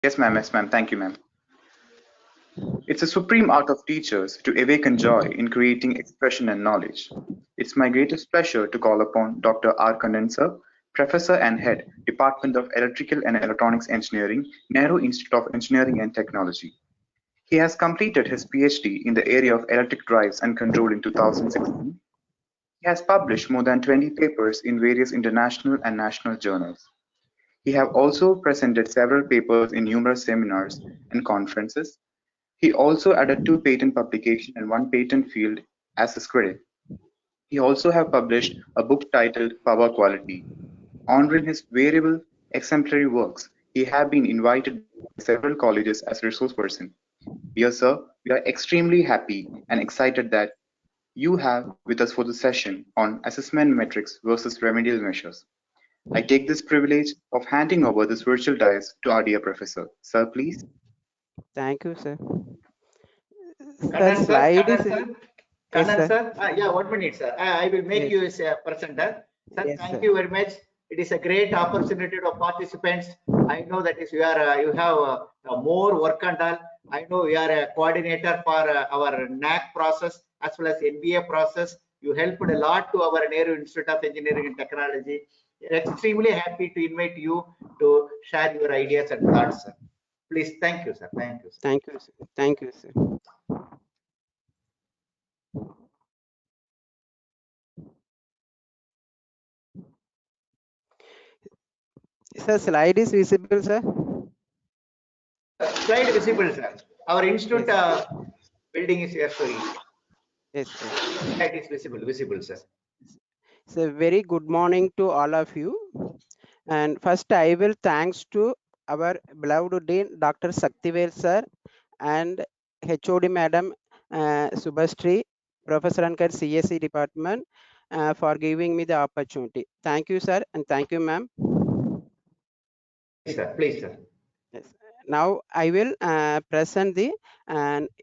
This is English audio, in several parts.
Yes, ma'am. Yes, ma'am. Thank you, ma'am. It's a supreme art of teachers to awaken joy in creating expression and knowledge. It's my greatest pleasure to call upon Dr. R. Condenser, Professor and Head, Department of Electrical and Electronics Engineering, Nehru Institute of Engineering and Technology. He has completed his PhD in the area of electric drives and control in 2016. He has published more than 20 papers in various international and national journals. He have also presented several papers in numerous seminars and conferences. He also added 2 patent publications and 1 patent filed as his credit. He also have published a book titled Power Quality. Honoring his variable exemplary works, he have been invited by several colleges as a resource person. Dear sir, we are extremely happy and excited that you have with us for the session on assessment metrics versus remedial measures. I take this privilege of handing over this virtual dais to our dear professor. Sir, please. Thank you, sir. Sir, Kannan sir, slide Kannan is sir, yes, Kannan sir. sir. Yeah, 1 minute, sir. I will make Yes, you as a presenter. Sir, yes, thank sir. you very much. It is a great opportunity to participants. I know that is you have more work and all. I know you are a coordinator for our NAC process as well as NBA process. You helped a lot to our Nehru Institute of Engineering and Technology. Extremely happy to invite you to share your ideas and thoughts, sir. Please, thank you, sir. Thank you, sir. Thank you, sir. Thank you, sir. Sir, slide is visible, sir. Slide visible, sir. Our institute Yes, building is here showing. yes, yes. Yeah, it is visible, sir. So, very good morning to all of you. And first, I will thanks to our beloved Dean, Dr. Saktivel sir, and HOD Madam Subhastri, Professor Ankar CSE Department, for giving me the opportunity. Thank you, sir, and thank you, ma'am. Please, sir. Please, sir. Yes. Now I will present the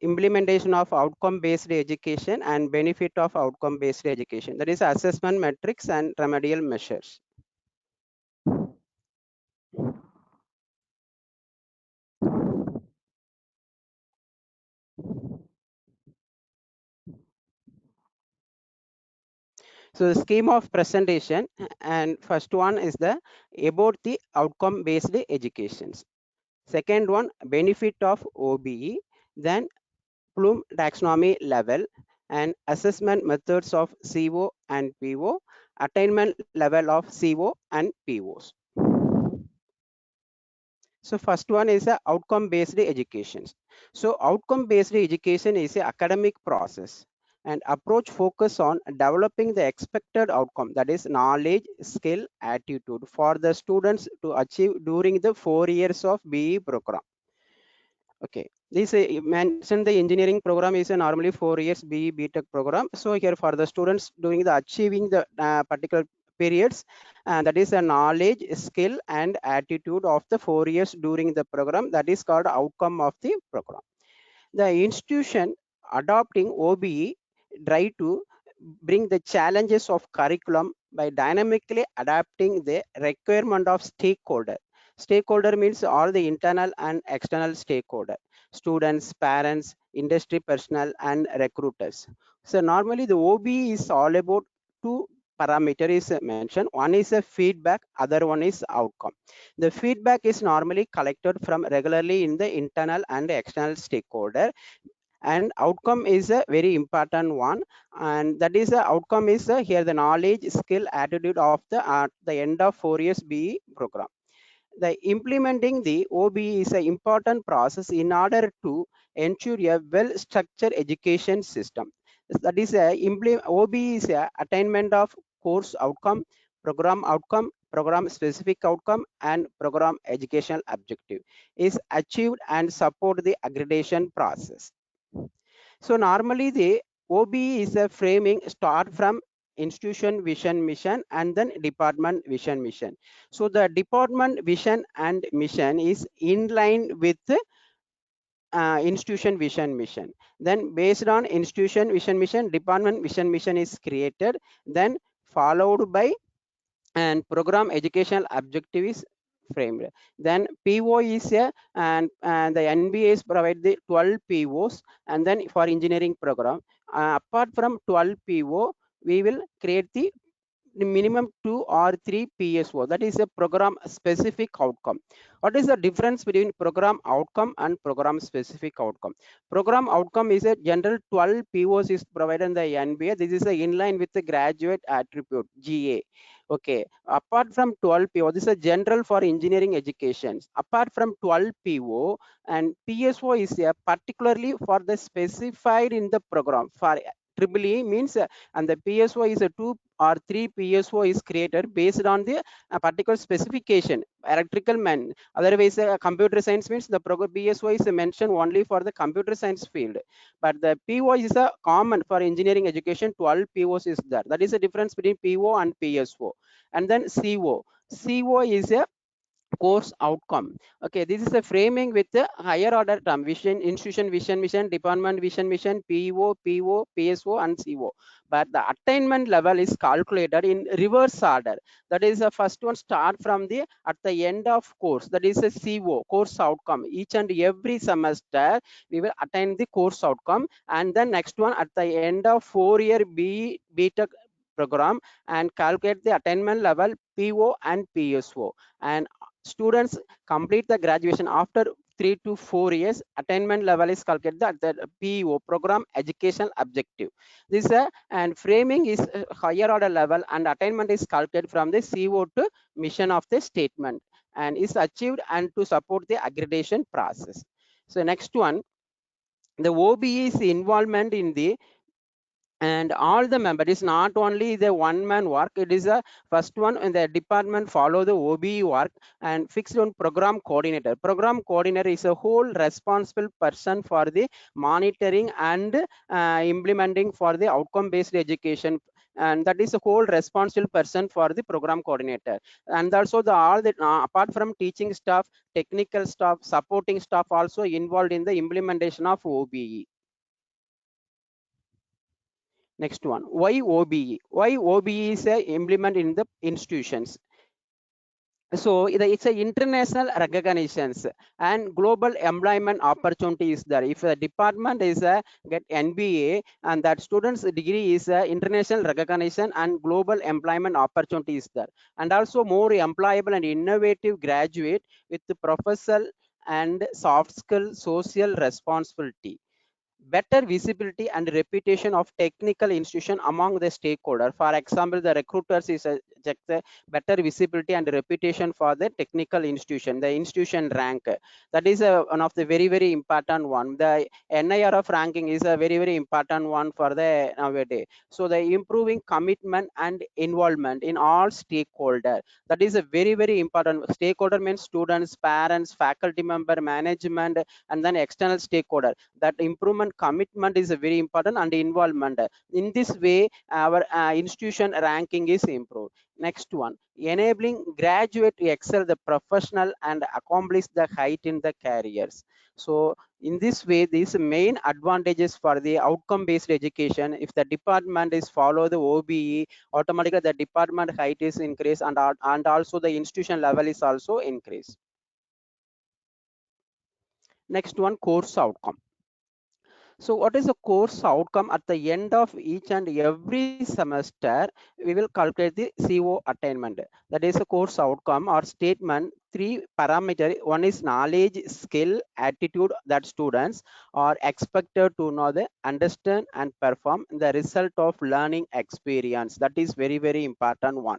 implementation of outcome-based education and benefit of outcome-based education. That is assessment metrics and remedial measures. So the scheme of presentation, and first one is the about the outcome-based educations. Second one, benefit of OBE, then Bloom taxonomy level and assessment methods of CO and PO, attainment level of CO and POs. So first one is a outcome based education. So outcome based education is a academic process and approach focus on developing the expected outcome, that is knowledge, skill, attitude for the students to achieve during the 4 years of BE program. Okay, this mentioned the engineering program is a normally 4 years BE BTech program. So here for the students doing the achieving the particular periods, that is a knowledge, skill, and attitude of the 4 years during the program. That is called outcome of the program. The institution adopting OBE try to bring the challenges of curriculum by dynamically adapting the requirement of stakeholder. Stakeholder means all the internal and external stakeholder, students, parents, industry personnel, and recruiters. So normally the OBE is all about two parameter is mentioned. One is a feedback, other one is outcome. The feedback is normally collected from regularly in the internal and external stakeholder, and outcome is a very important one, and that is the outcome is here the knowledge, skill, attitude of the at the end of 4 years BE program. The implementing the OBE is an important process in order to ensure a well structured education system. That is a OBE is a attainment of course outcome, program specific outcome, and program educational objective is achieved and support the accreditation process. So normally the OBE is a framing start from institution vision mission and then department vision mission. So the department vision and mission is in line with the institution vision mission. Then based on institution vision mission, department vision mission is created, then followed by and program educational objective is framed. Then PO is a and the NBAs provide the 12 POs, and then for engineering program. Apart from 12 PO, we will create the minimum 2 or 3 PSO, that is a program specific outcome. What is the difference between program outcome and program specific outcome? Program outcome is a general 12 POs is provided in the NBA. This is in line with the graduate attribute GA. Okay, apart from 12 PO, this is a general for engineering education. Apart from 12 PO, and PSO is a particularly for the specified in the program. For triple E means and the PSO is a 2 or 3 PSO is created based on the particular specification. Electrical man, otherwise computer science means the PSO is mentioned only for the computer science field, but the PO is a common for engineering education. 12 POs is there. That is the difference between PO and PSO. And then CO is a course outcome. Okay, this is a framing with the higher order term: vision, institution vision, mission, department vision, mission, PO, PSO, and CO. But the attainment level is calculated in reverse order. That is the first one start from the at the end of course, that is a CO, course outcome. Each and every semester we will attain the course outcome, and then next one at the end of 4-year BTech program, and calculate the attainment level PO and PSO. And students complete the graduation after 3 to 4 years. Attainment level is calculated at the PO, program educational objective. This and framing is higher order level, and attainment is calculated from the CO to mission of the statement, and is achieved and to support the accreditation process. So next one, the OBE's involvement in the and all the members, is not only the one man work. It is a first one in the department follow the OBE work, and fixed on program coordinator. Program coordinator is a whole responsible person for the monitoring and implementing for the outcome based education, and that is a whole responsible person for the program coordinator. And also the all the apart from teaching staff, technical staff, supporting staff also involved in the implementation of OBE. Next one, why OBE? Why OBE is a implement in the institutions? So it's a international recognitions and global employment opportunities there. If a department is a get NBA, and that student's degree is a international recognition and global employment opportunities there, and also more employable and innovative graduate with the professional and soft skill social responsibility, better visibility and reputation of technical institution among the stakeholder. For example, the recruiters is check the better visibility and reputation for the technical institution, the institution rank. That is one of the very important one. The NIRF ranking is a very important one for the nowadays. So the improving commitment and involvement in all stakeholder, that is a very important. Stakeholder means students, parents, faculty member, management, and then external stakeholder. That improvement commitment is very important, and involvement. In this way our institution ranking is improved. Next one, enabling graduate to excel the professional and accomplish the height in the careers. So in this way, these main advantages for the outcome based education: if the department is follow the OBE, automatically the department height is increased, and also the institution level is also increased. Next one, course outcome. So what is the course outcome? At the end of each and every semester, we will calculate the CO attainment. That is a course outcome or statement. 3 parameters. One is knowledge, skill, attitude that students are expected to know, the understand and perform the result of learning experience. That is very important one.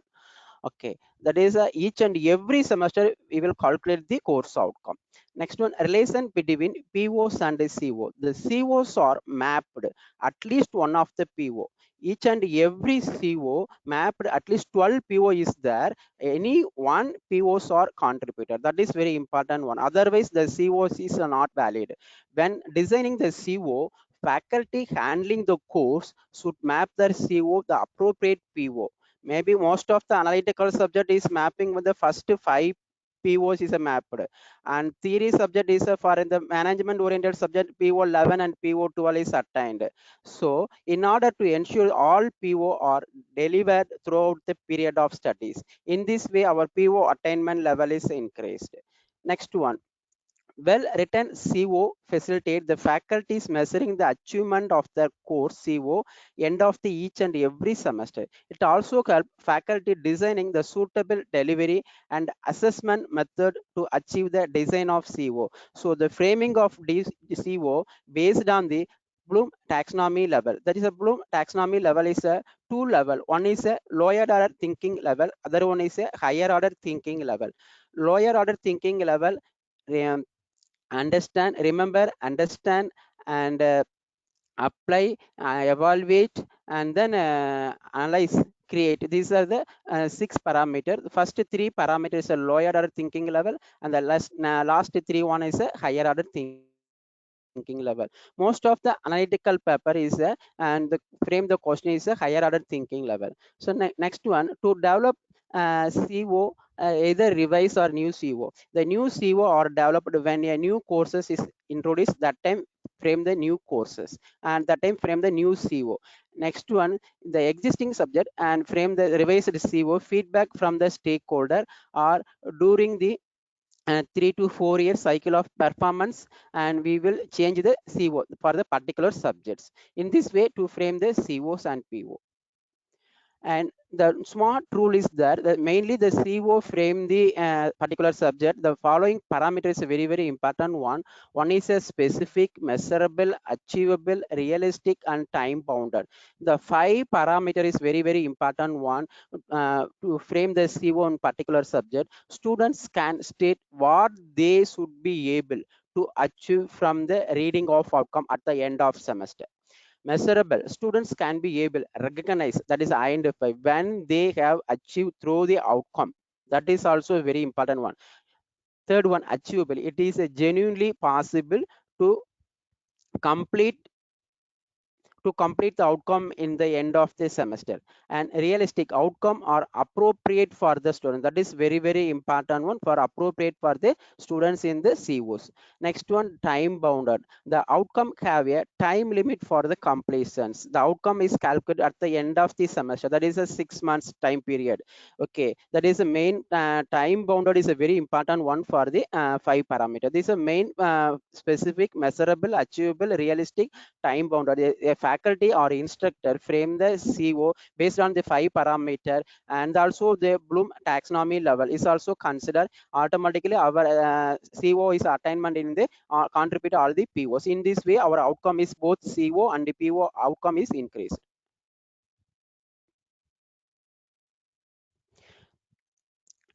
Okay, that is each and every semester we will calculate the course outcome. Next one, relation between POs and CO. The COs are mapped at least one of the PO. Each and every CO mapped at least 12 PO is there. Any one POs are contributed. That is very important one. Otherwise the COs is not valid. When designing the CO, faculty handling the course should map their CO the appropriate PO. Maybe most of the analytical subject is mapping with the first 5 POs is mapped, and theory subject is for the management oriented subject PO 11 and PO 12 is attained. So in order to ensure all PO are delivered throughout the period of studies, in this way our PO attainment level is increased. Next one, well written CO facilitate the faculties measuring the achievement of their course CO end of the each and every semester. It also help faculty designing the suitable delivery and assessment method to achieve the design of CO. So the framing of this CO based on the Bloom taxonomy level. That is a Bloom taxonomy level is a two level. One is a lower order thinking level. Other one is a higher order thinking level. Lower order thinking level um, understand, remember, understand, and apply, evaluate, and then analyze, create. These are the six parameters. The first three parameters are lower order thinking level, and the last three one is a higher order thinking level. Most of the analytical paper is and the frame the question is a higher order thinking level. So next one, to develop CO, either revise or new CO. The new CO are developed when a new courses is introduced. That time frame the new courses, and that time frame the new CO. Next one, the existing subject and frame the revised CO. Feedback from the stakeholder or during the 3 to 4 year cycle of performance, and we will change the CO for the particular subjects. In this way to frame the COs and PO. And the smart rule is that mainly the CO frame the particular subject. The following parameter is a very important one. One is a specific, measurable, achievable, realistic, and time bounded. The five parameter is very important one to frame the CO on particular subject. Students can state what they should be able to achieve from the reading of outcome at the end of semester. Measurable, students can be able recognize, that is identify when they have achieved through the outcome. That is also a very important one. Third one, achievable, it is a genuinely possible to complete the outcome in the end of the semester. And realistic, outcome are appropriate for the student. That is very important one, for appropriate for the students in the COs. Next one, time bounded, the outcome have a time limit for the completions. The outcome is calculated at the end of the semester. That is a 6 months time period. Okay, that is a main time bounded is a very important one for the five parameter. This is a main specific, measurable, achievable, realistic, time bounded. A faculty or instructor frame the CO based on the five parameter, and also the Bloom taxonomy level is also considered. Automatically our CO is attainment in the contribute all the POs. In this way our outcome is both CO and the PO outcome is increased.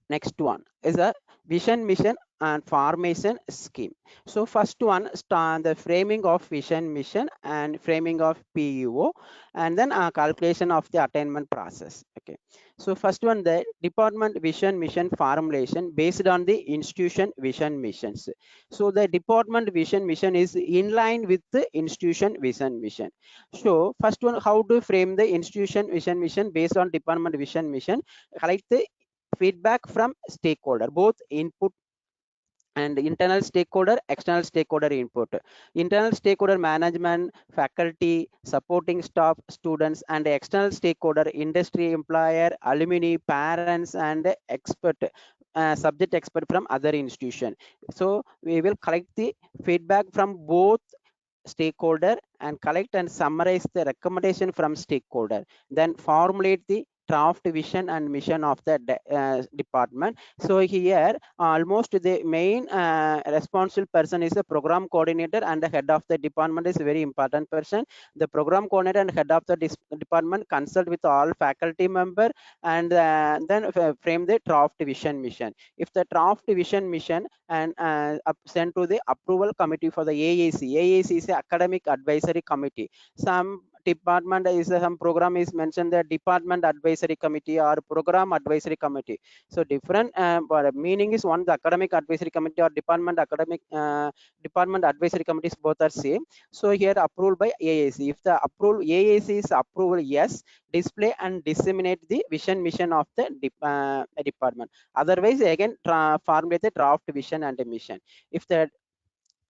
Next one is a vision, mission, and formation scheme. So first one, start the framing of vision, mission, and framing of PUO, and then a calculation of the attainment process. Okay. So first one, the department vision, mission formulation based on the institution vision, missions. So the department vision, mission is in line with the institution vision, mission. So first one, how to frame the institution vision, mission based on department vision, mission. Collect the feedback from stakeholder, both input and internal stakeholder, external stakeholder input. Internal stakeholder management, faculty, supporting staff, students, and external stakeholder industry, employer, alumni, parents, and expert, subject expert from other institution. So we will collect the feedback from both stakeholder and collect and summarize the recommendation from stakeholder, then formulate the draft vision and mission of the department. So here almost the main responsible person is the program coordinator, and the head of the department is a very important person. The program coordinator and head of the department consult with all faculty member, and then frame the draft vision, mission. If the draft vision, mission and sent to the approval committee for the AAC. AAC is the academic advisory committee. Some department is some program is mentioned, the department advisory committee or program advisory committee. So different but meaning is one, the academic advisory committee or department advisory committees both are same. So here approved by AAC. If the AAC is approval, yes, display and disseminate the vision mission of the department. Otherwise, again formulate the draft vision and mission. If the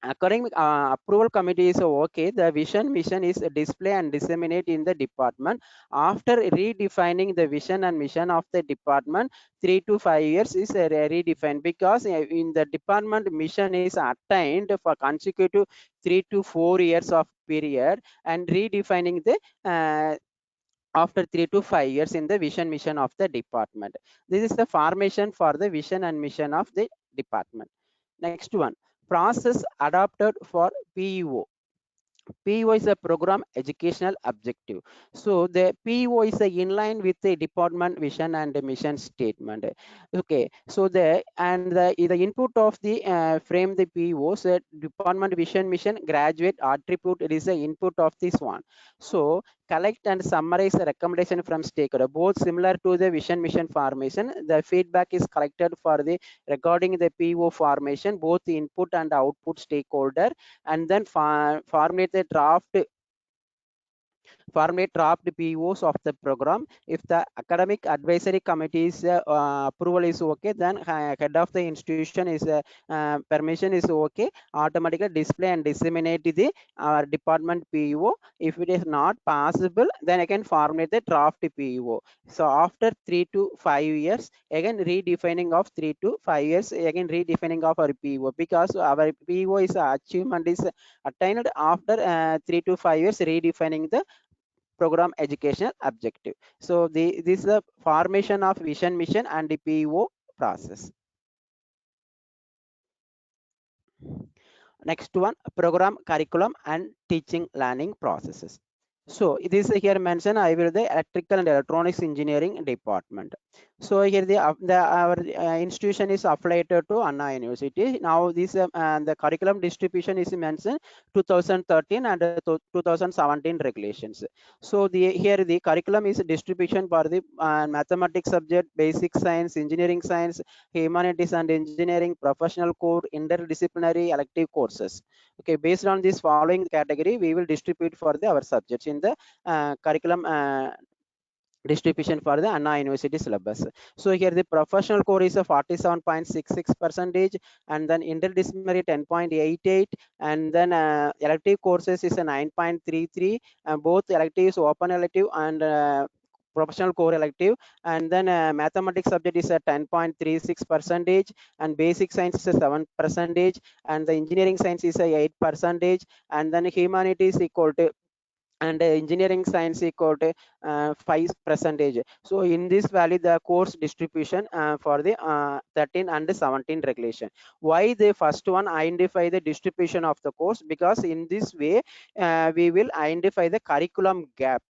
academic approval committee is okay, the vision mission is display and disseminate in the department. After redefining the vision and mission of the department, 3 to 5 years is redefined, because in the department mission is attained for consecutive 3 to 4 years of period, and redefining the after 3 to 5 years in the vision mission of the department. This is the formation for the vision and mission of the department. Next one, process adopted for PEO. PEO is a program educational objective. So the PEO is in line with the department vision and mission statement. Okay, so the input of the frame the PEO, so department vision mission graduate attribute, it is the input of this one. So collect and summarize the recommendation from stakeholder, both similar to the vision mission formation. The feedback is collected for the regarding the PEO formation, both input and output stakeholder, and then formulate the draft POs of the program. If the academic advisory committee's approval is okay, then head of the institution is permission is okay, automatically display and disseminate the department PO. If it is not possible, then again formulate the draft PO. So after 3 to 5 years, again redefining of 3 to 5 years, again redefining of our PO, because our PO is achievement is attained after 3 to 5 years, redefining the program educational objective. So this is the formation of vision mission and the PEO process. Next one, program curriculum and teaching learning processes. So it is here mentioned, I will the electrical and electronics engineering department. So here our institution is affiliated to Anna University. Now this the curriculum distribution is mentioned 2013 and 2017 regulations. So here the curriculum is distribution for the mathematics subject, basic science, engineering science, humanities and engineering, professional core, interdisciplinary elective courses. Okay, based on this following category, we will distribute for our subjects in the curriculum distribution for the Anna University syllabus. So here the professional core is a 47.66%, and then interdisciplinary 10.88, and then elective courses is a 9.33, and both electives open elective and professional core elective, and then mathematics subject is a 10.36%, and basic science is a 7%, and the engineering science is a 8%, and then humanities equal to and engineering science equal to 5%. So in this value, the course distribution for the 13 and 17 regulation. Why the first one identify the distribution of the course? Because in this way we will identify the curriculum gap.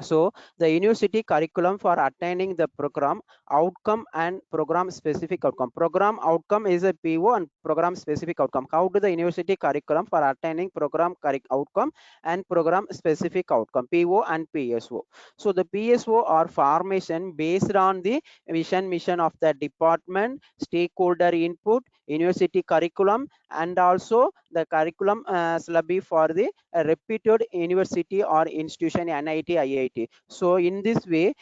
So the university curriculum for attaining the program outcome and program specific outcome. Program outcome is a PO and program specific outcome. How do the university curriculum for attaining program outcome and program specific outcome, PO and PSO? So the PSO are formation based on the vision mission of the department, stakeholder input, university curriculum, and also the curriculum syllabi for the reputed university or institution, NIT, IIT. So in this way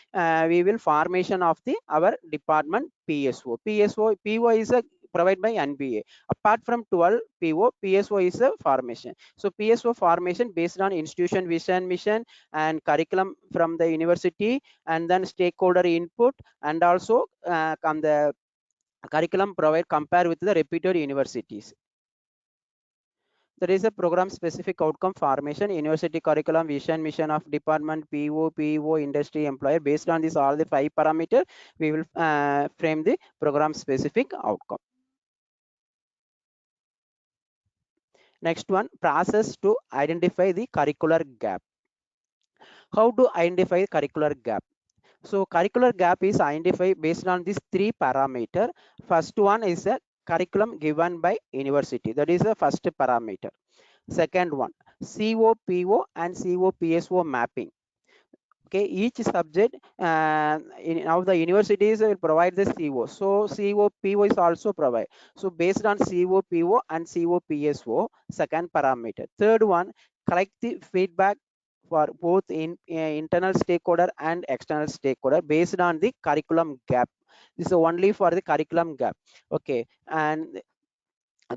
we will formation of the our department PSO. PO is a provided by NBA. Apart from 12 PO, PSO is a formation. So PSO formation based on institution vision mission and curriculum from the university, and then stakeholder input, and also the curriculum provide compare with the reputed universities. There is a program specific outcome formation, university curriculum, vision, mission of department, PO, industry, employer. Based on this, all the 5 parameters, we will frame the program specific outcome. Next one, process to identify the curricular gap. How to identify curricular gap? So curricular gap is identified based on these 3 parameters. First one is a curriculum given by university. That is the first parameter. Second one, COPO and COPSO mapping. Okay, each subject now the universities will provide the CO, so COPO is also provide. So based on COPO and COPSO, second parameter. Third one, collect the feedback for both internal stakeholder and external stakeholder based on the curriculum gap. This is only for the curriculum gap. Okay, and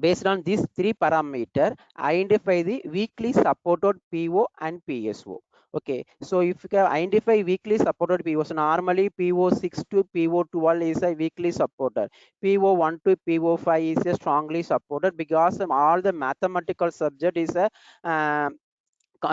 based on these three parameter, identify the weekly supported PO and PSO. Okay, so if you can identify weekly supported PO, so normally PO6 to PO12 is a weekly supporter. PO1 to PO5 is a strongly supported because all the mathematical subject is a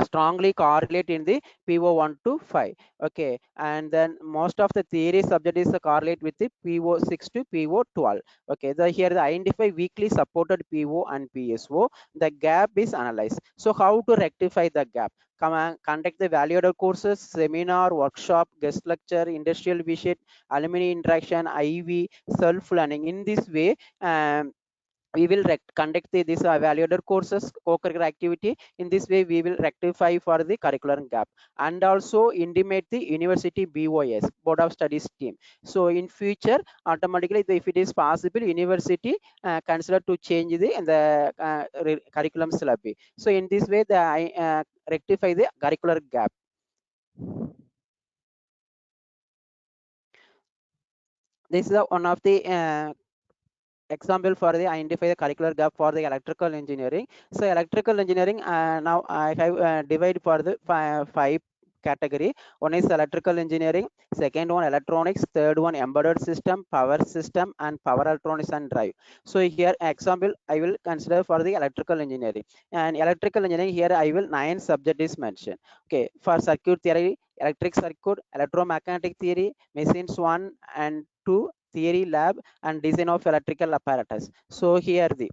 strongly correlate in the PO1 to 5. Okay, and then most of the theory subject is correlate with the PO6 to PO12. Okay, here the identify weekly supported PO and PSO, the gap is analyzed. So how to rectify the gap? Conduct the value-added courses, seminar, workshop, guest lecture, industrial visit, alumni interaction, IV, self-learning. In this way, we will conduct this evaluator courses, co-curricular activity. In this way we will rectify for the curriculum gap, and also intimate the university BOS, board of studies team. So in future automatically, if it is possible, university consider to change the curriculum syllabi. So in this way the rectify the curricular gap. This is one of the example for the identify the curricular gap for the electrical engineering. So electrical engineering, now I have divided for the five category. One is electrical engineering, second one electronics, third one embedded system, power system, and power electronics and drive. So here example I will consider for the electrical engineering. And electrical engineering, here I will 9 subject is mentioned. Okay, for circuit theory, electric circuit, electromagnetic theory, machines 1 and 2 theory lab, and design of electrical apparatus. So here the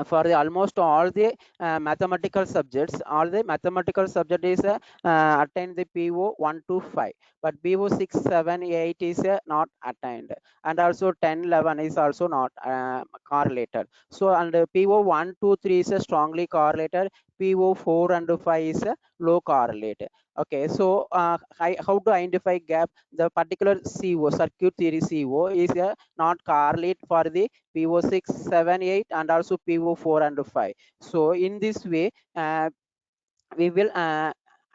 for the almost all the mathematical subjects, all the mathematical subject is attained the PO 1 to 5, but PO 6, 7, 8 is not attained, and also 10, 11 is also not correlated. So and PO 1, 2, 3 is strongly correlated. PO 4 and 5 is low correlated. Okay, so how to identify gap? The particular CO, circuit theory CO, is not correlate for the PO6, 7, 8, and also PO4 and 5. So in this way, we will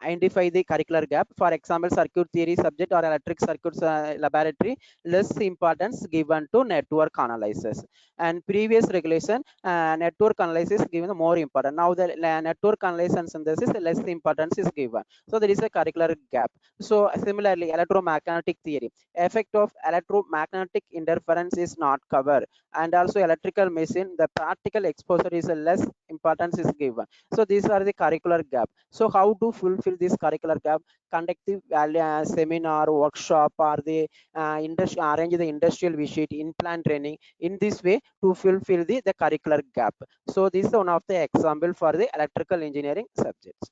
identify the curricular gap. For example, circuit theory subject or electric circuits laboratory, less importance given to network analysis. And previous regulation, network analysis given more important. Now the network analysis and synthesis, less importance is given. So there is a curricular gap. So similarly, electromagnetic theory, effect of electromagnetic interference is not covered, and also electrical machine, the practical exposure is less importance is given. So these are the curricular gap. So how to fulfill this curricular gap? Conduct the seminar, workshop, or the arrange the industrial visit, in plan training. In this way to fulfill the curricular gap. So this is one of the example for the electrical engineering subjects.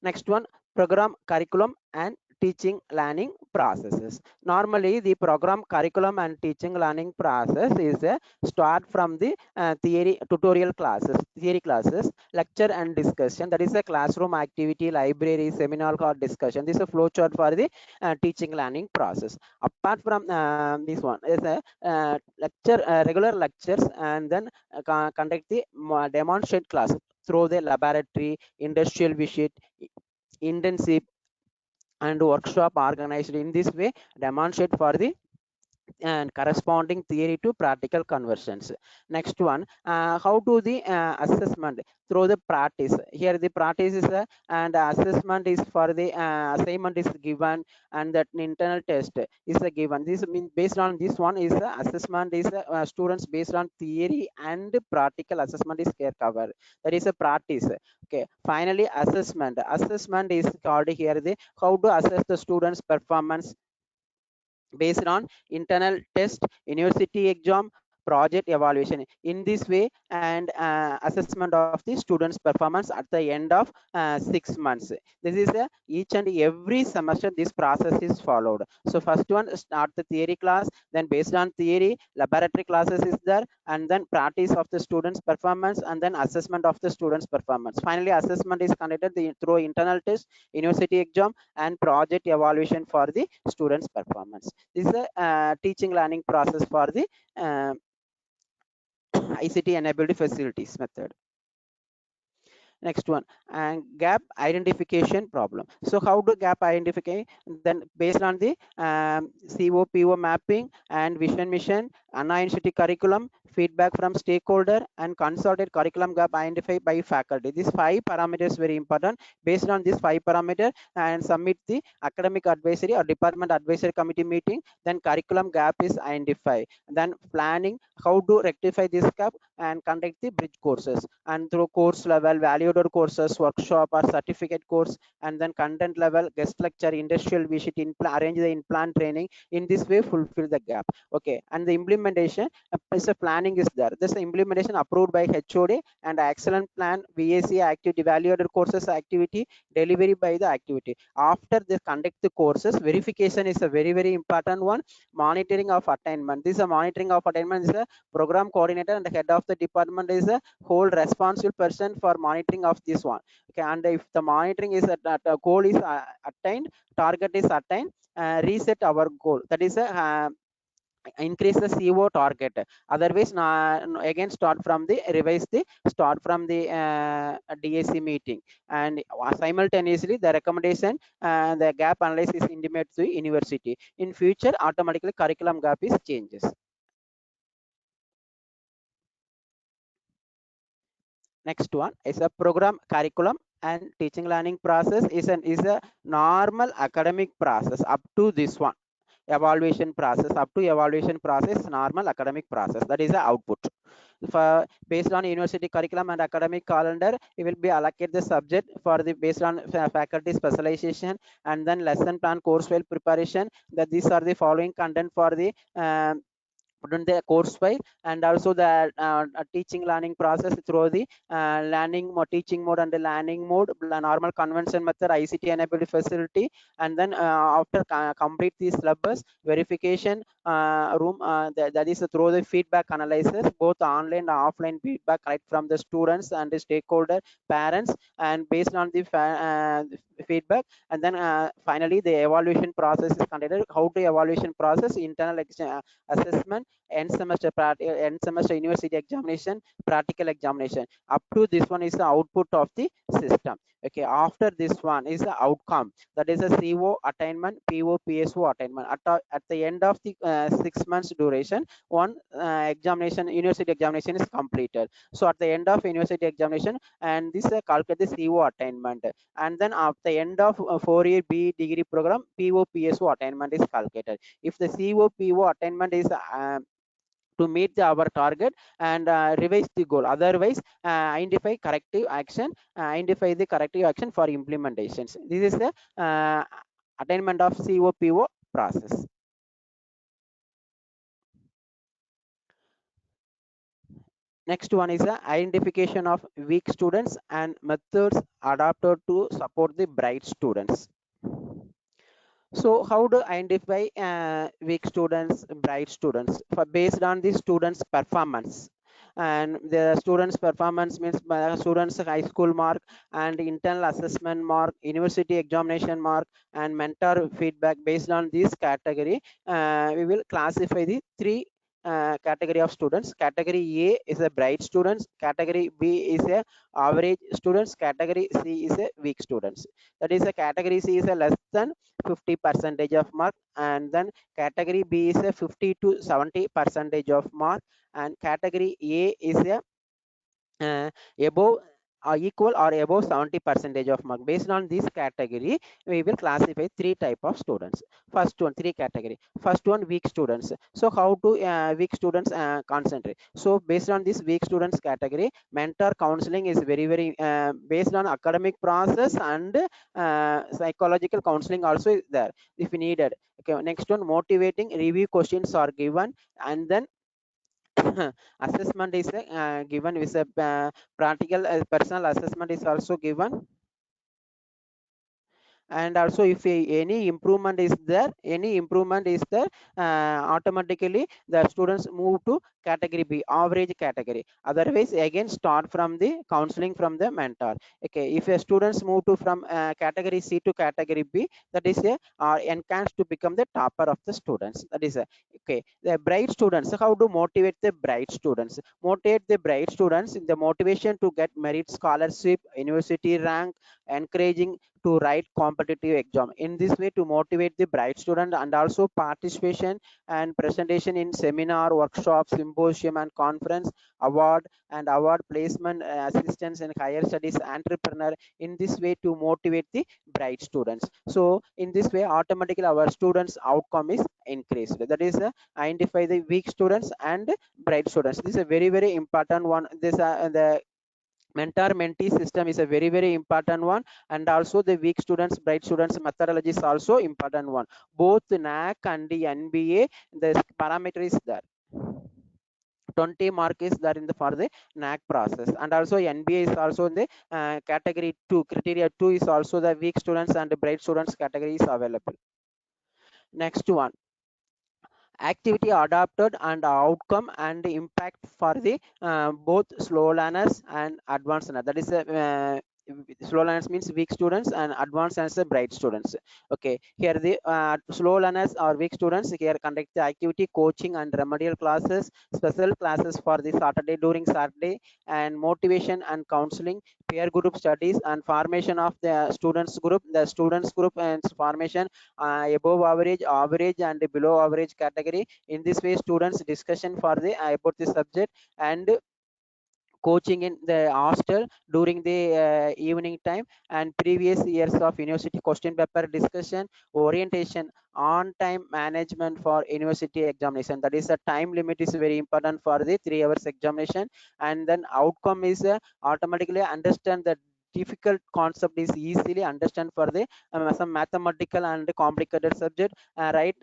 Next one, program curriculum and teaching learning processes. Normally the program curriculum and teaching learning process is start from the theory tutorial classes, theory classes, lecture and discussion, that is a classroom activity, library, seminar or discussion. This is a flow chart for the teaching learning process. Apart from this one is a lecture, regular lectures, and then conduct the demonstrate class through the laboratory, industrial visit, intensive, and workshop organized. In this way demonstrate for the and corresponding theory to practical conversions. Next one, how do the assessment through the practice? Here the practice is and assessment is for the assignment is given, and that internal test is given. This means based on this one is assessment is students based on theory and practical assessment is care covered. That is a practice. Okay, finally assessment is called here the how to assess the students performance based on internal test, university exam, project evaluation in this way, and assessment of the students performance at the end of 6 months. This is each and every semester this process is followed. So first one, start the theory class, then based on theory laboratory classes is there, and then practice of the students performance, and then assessment of the students performance. Finally assessment is conducted through internal test, university exam, and project evaluation for the students performance. This is a teaching learning process for the ICT enabled facilities method. Next one, and gap identification problem. So how do gap identify? Then based on the COPO mapping and vision mission, Anna Institute curriculum, feedback from stakeholder, and consulted curriculum gap identified by faculty. These 5 parameters very important. Based on these 5 parameters, and submit the academic advisory or department advisory committee meeting, then curriculum gap is identified. Then planning how to rectify this gap and conduct the bridge courses, and through course level valued courses, workshop or certificate course, and then content level guest lecture, industrial visit, arrange the in-plan training. In this way fulfill the gap. Okay, and the implementation is a planning is there. This implementation approved by HOD, and excellent plan VAC activity, valued courses activity, delivery by the activity. After they conduct the courses, verification is a very important one. Monitoring of attainment. This is a monitoring of attainment is a program coordinator, and the head of the department is a whole responsible person for monitoring of this one. Okay, and if the monitoring is at a goal is attained, target is attained, reset our goal, that is a increase the CO target. Otherwise again start from the revise the start from the DAC meeting, and simultaneously the recommendation, the gap analysis intimates to university. In future automatically curriculum gap is changes. Next one is a program curriculum and teaching learning process is a normal academic process up to this one. Evaluation process, up to evaluation process, normal academic process, that is the output. For based on university curriculum and academic calendar, it will be allocate the subject for the based on faculty specialization, and then lesson plan, course file preparation, that these are the following content for the put in the course file, and also the teaching learning process through the learning mode, teaching mode, and the learning mode, normal convention method, ICT enabled facility, and then after complete this syllabus verification room, that is through the feedback analysis, both online and offline feedback collect from the students and the stakeholder parents, and based on the feedback, and then finally the evaluation process is conducted. How to evaluation process? Internal assessment, end semester university examination, practical examination. Up to this one is the output of the system. Okay, after this one is the outcome, that is a CO attainment, PO PSO attainment. At the end of the 6 months duration, one examination, university examination is completed. So at the end of university examination, and this calculate the CO attainment, and then at the end of 4-year B degree program, PO PSO attainment is calculated. If the CO PO attainment is to meet our target, and revise the goal, otherwise identify corrective action, identify the corrective action for implementations. This is the attainment of COPO process. Next one is the identification of weak students and methods adapted to support the bright students. So how to identify weak students, bright students? Based on the students performance, and the students performance means students high school mark, and internal assessment mark, university examination mark, and mentor feedback. Based on this category, we will classify the three category of students. Category A is a bright students, category B is a average students, category C is a weak students. That is a category C is a less than 50 percentage of mark, and then category B is a 50 to 70 percentage of mark, and category A is a above equal or above 70 percentage of mark. Based on this category, we will classify three type of students. First one, three category. First one, weak students. So how to weak students concentrate? So based on this weak students category, mentor counseling is very based on academic process, and psychological counseling also is there if needed. Okay, next one, motivating review questions are given, and then assessment is given with a practical personal assessment is also given. And also if any improvement is there, automatically the students move to category B, average category. Otherwise again start from the counseling from the mentor. Okay, if a students move to from category C to category B, that is a are enhanced to become the topper of the students. That is a okay. The bright students, how to motivate the bright students? Motivate the bright students in the motivation to get merit scholarship, university rank, encouraging to write competitive exam. In this way to motivate the bright student, and also participation and presentation in seminar, workshop, symposium and conference, award placement, assistance in higher studies, entrepreneur. In this way to motivate the bright students. So in this way automatically our students outcome is increased. That is identify the weak students and bright students. This is a very important one. This the mentor mentee system is a very important one. And also the weak students bright students methodology is also important one. Both NAC and the NBA, the parameter is there. 20 mark is there in the for the NAC process. And also NBA is also in the category 2, criteria 2 is also the weak students and the bright students category is available. Next one, activity adopted and outcome and impact for the both slow learners and advanced learners. That is slow learners means weak students, and advanced learners are bright students. Okay, here the slow learners or weak students here conduct the activity, coaching and remedial classes, special classes for the Saturday during Saturday, and motivation and counseling, peer group studies and formation of the students group. The students group and formation above average, average and below average category. In this way students discussion for the about the subject, and coaching in the hostel during the evening time, and previous years of university question paper discussion, orientation, on time management for university examination. That is a time limit is very important for the 3 hours examination. And then outcome is automatically understand the difficult concept is easily understand for the some mathematical and complicated subject, right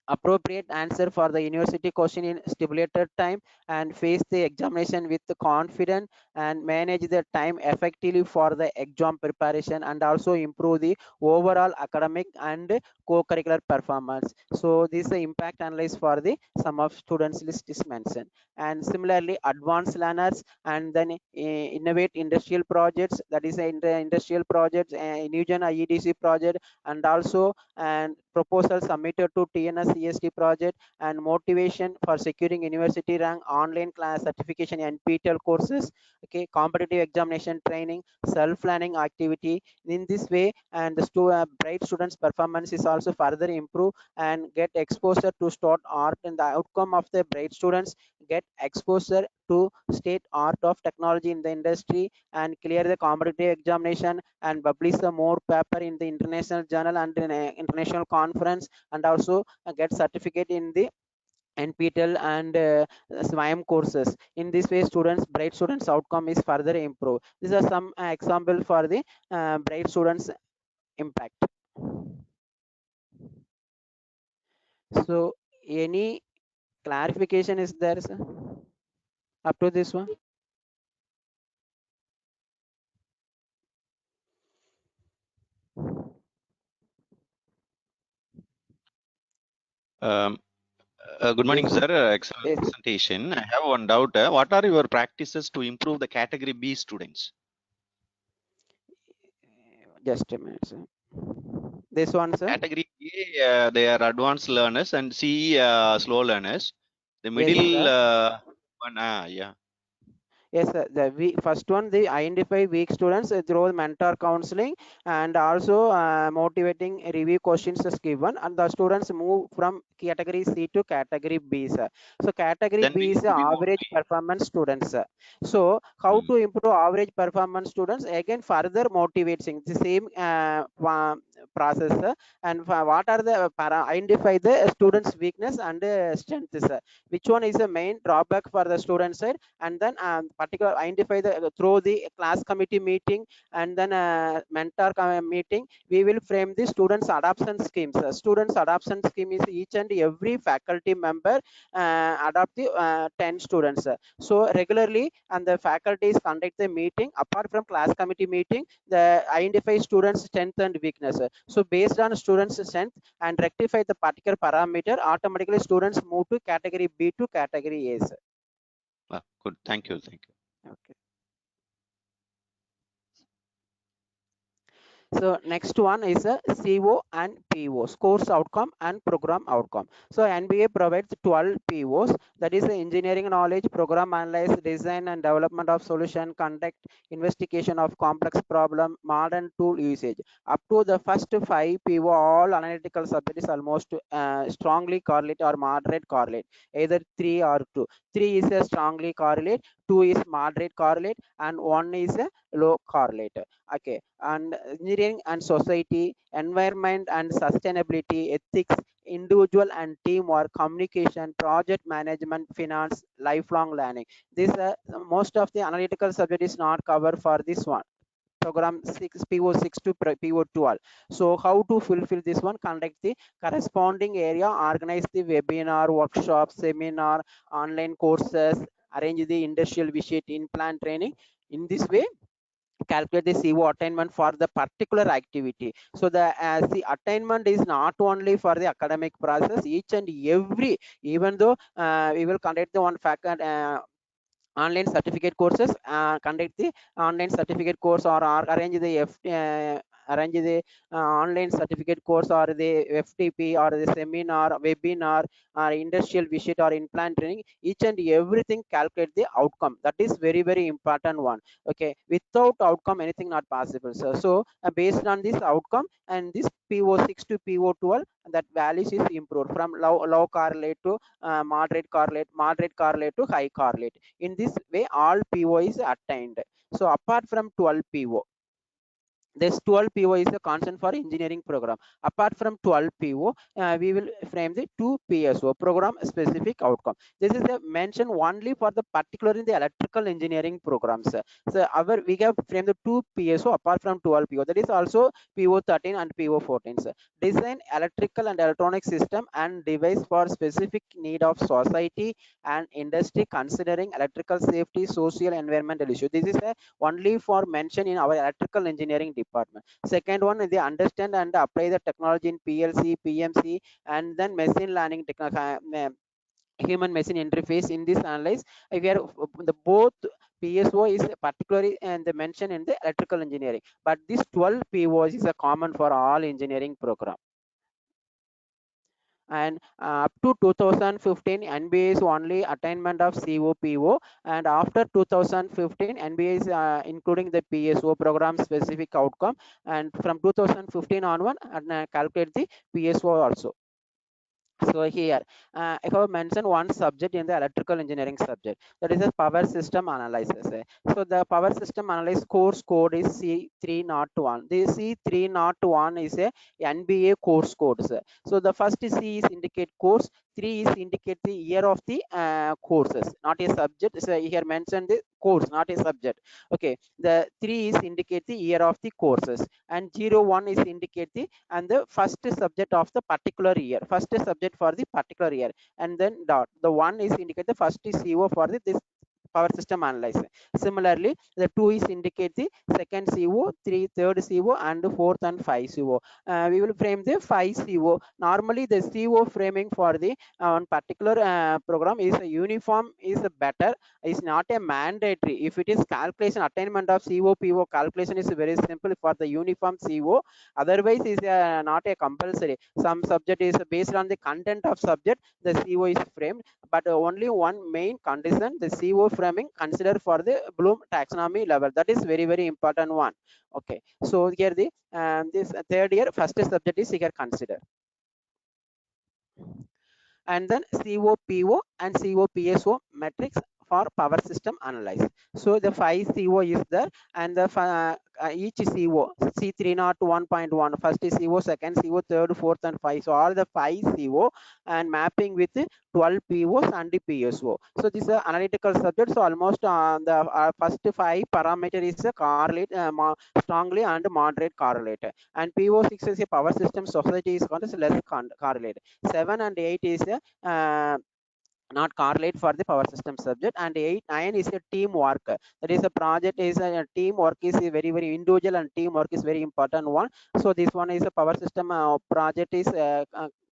appropriate answer for the university question in stipulated time, and face the examination with confidence, and manage the time effectively for the exam preparation, and also improve the overall academic and co-curricular performance. So this is the impact analysis for the sum of students list is mentioned. And similarly advanced learners, and then innovate industrial projects, that is industrial projects, Newgen IEDC project, and also and proposal submitted to TNS EST project, and motivation for securing university rank, online class certification, NPTEL courses, okay, competitive examination training, self-learning activity. In this way, and the bright students performance is also further improve, and get exposure to state art, and the outcome of the bright students get exposure to state art of technology in the industry, and clear the competitive examination, and publish the more paper in the international journal and in a international conference, and also get certificate in the NPTEL and SWIM courses. In this way students bright students outcome is further improved. These are some example for the bright students impact. So any clarification is there, sir, up to this one? Good morning, Yes, sir. Excellent yes, presentation. I have one doubt. What are your practices to improve the category B students? just a minute, sir. This one, sir. Category A, they are advanced learners, and C, slow learners. The Yes, middle sir. one, yeah. Yes, sir. The first one, they identify weak students through mentor counseling, and also motivating review questions is given, and the students move from category C to category B, sir. So category Then B is the we move average performance students, sir. So how to. to improve average performance students? Again, further motivating the same process, and what are the identify the students weakness and strengths, which one is the main drawback for the student side, and then particular identify the through the class committee meeting, and then mentor meeting, we will frame the students adoption schemes. Students adoption scheme is each and every faculty member adopt the 10 students. So regularly and the faculties conduct the meeting apart from class committee meeting, the identify students strength and weakness. So based on students strength and rectify the particular parameter, automatically students move to category B to category A. Good. Thank you. Thank you. Okay. So next one is a CO and PO, course outcome and program outcome. So NBA provides 12 POs, that is the engineering knowledge, program analyze, design and development of solution, conduct investigation of complex problem, modern tool usage. Up to the first 5 PO, all analytical subjects almost strongly correlate or moderate correlate, either 3 or 2. 3 is a strongly correlate, 2 is moderate correlate, and 1 is a low correlate. Okay, and engineering and society, environment and sustainability, ethics, individual and teamwork, communication, project management, finance, lifelong learning. This most of the analytical subject is not covered for this one program 6 PO6 to PO12. So how to fulfill this one? Conduct the corresponding area, organize the webinar, workshop, seminar, online courses, arrange the industrial visit, in plan training. In this way, calculate the CO attainment for the particular activity. So the attainment is not only for the academic process, each and every, even though we will conduct the one faculty online certificate courses, conduct the online certificate course, or arrange the arrange the online certificate course, or the FTP, or the seminar, webinar, or industrial visit, or in plan training. Each and everything calculate the outcome. That is very very important one. Okay, without outcome anything not possible. So based on this outcome and this PO6 to PO12, that values is improved from low correlate to moderate correlate to high correlate. In this way, all PO is attained. So apart from 12 PO, this 12 PO is a constant for engineering program. Apart from 12 PO, we will frame the 2 PSO, program specific outcome. This is a mention only for the particular in the electrical engineering programs. So our we have framed the 2 PSO apart from 12 PO. That is also PO13 and PO14. Design electrical and electronic system and device for specific need of society and industry considering electrical safety, social, environmental issue. This is a only for mention in our electrical engineering department. Second one is they understand and apply the technology in PLC, PMC, and then machine learning human machine interface. In this analyze, we are the both PSO is particularly and the mention in the electrical engineering, but this 12 POs is a common for all engineering program. And up to 2015 NBA is only attainment of COPO, and after 2015 NBA is including the PSO, program specific outcome, and from 2015 onward calculate the PSO also. So here I have mentioned one subject in the electrical engineering subject, that is a power system analysis. So the power system analysis course code is C301. The C301 is a NBA course code. So the first C is indicate course, 3 is indicate the year of the courses, not a subject. So here mentioned the course, not a subject. Okay, the 3 is indicate the year of the courses, and 01 is indicate the and the first subject of the particular year, first subject for the particular year, and then dot. The one is indicate the first CO for this power system analysis. Similarly, the 2 is indicate the second CO, third CO, and fourth and 5 CO. We will frame the 5 CO. Normally, the CO framing for the one particular program is a uniform is better. Is not a mandatory. If it is calculation attainment of CO PO, calculation is very simple for the uniform CO. Otherwise, is not a compulsory. Some subject is based on the content of subject. The CO is framed, but only one main condition, the CO framing considered for the Bloom taxonomy level. That is very very important one. Okay, so here the this third year first subject is here considered, and then COPO and COPSO metrics for power system analysis. So the 5 CO is there, and the each CO, C301.1, first is CO, second CO, third, fourth, and 5. So all the 5 CO and mapping with 12 POs and the PSO. So this is an analytical subject. So almost the first 5 parameter is a correlate, strongly and moderate correlate. And PO6 is a power system society is called as less correlate. 7 and 8 is a not correlate for the power system subject, and 8 9 is a teamwork. That is a project is a teamwork is a very individual, and teamwork is very important one. So this one is a power system project is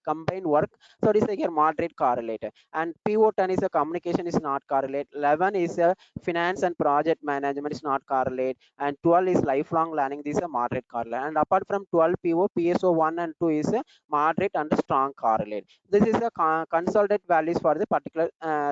combined work. So it is like a moderate correlate. And PO10 is a communication is not correlate. 11 is a finance and project management is not correlate, and 12 is lifelong learning. This is a moderate correlate. And apart from 12 PO, PSO 1 and 2 is a moderate and strong correlate. This is the consulted values for the particular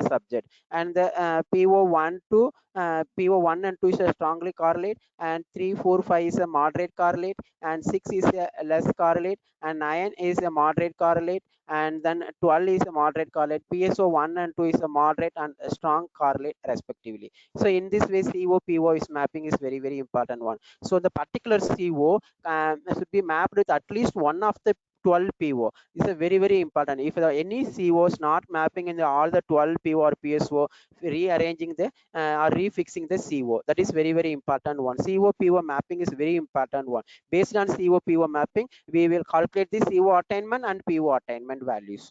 subject. And the PO1 to PO1 and 2 is a strongly correlate, and 3 4 5 is a moderate correlate, and 6 is a less correlate, and 9 is a moderate correlate, and then 12 is a moderate correlate. PSO 1 and 2 is a moderate and a strong correlate respectively. So in this way, CO PO is mapping is very important one. So the particular CO should be mapped with at least one of the 12 PO. This is very important. If there are any COs not mapping in all the 12 PO or PSO, rearranging the or refixing the CO, that is very important one. CO PO mapping is very important one. Based on CO PO mapping, we will calculate the CO attainment and PO attainment values.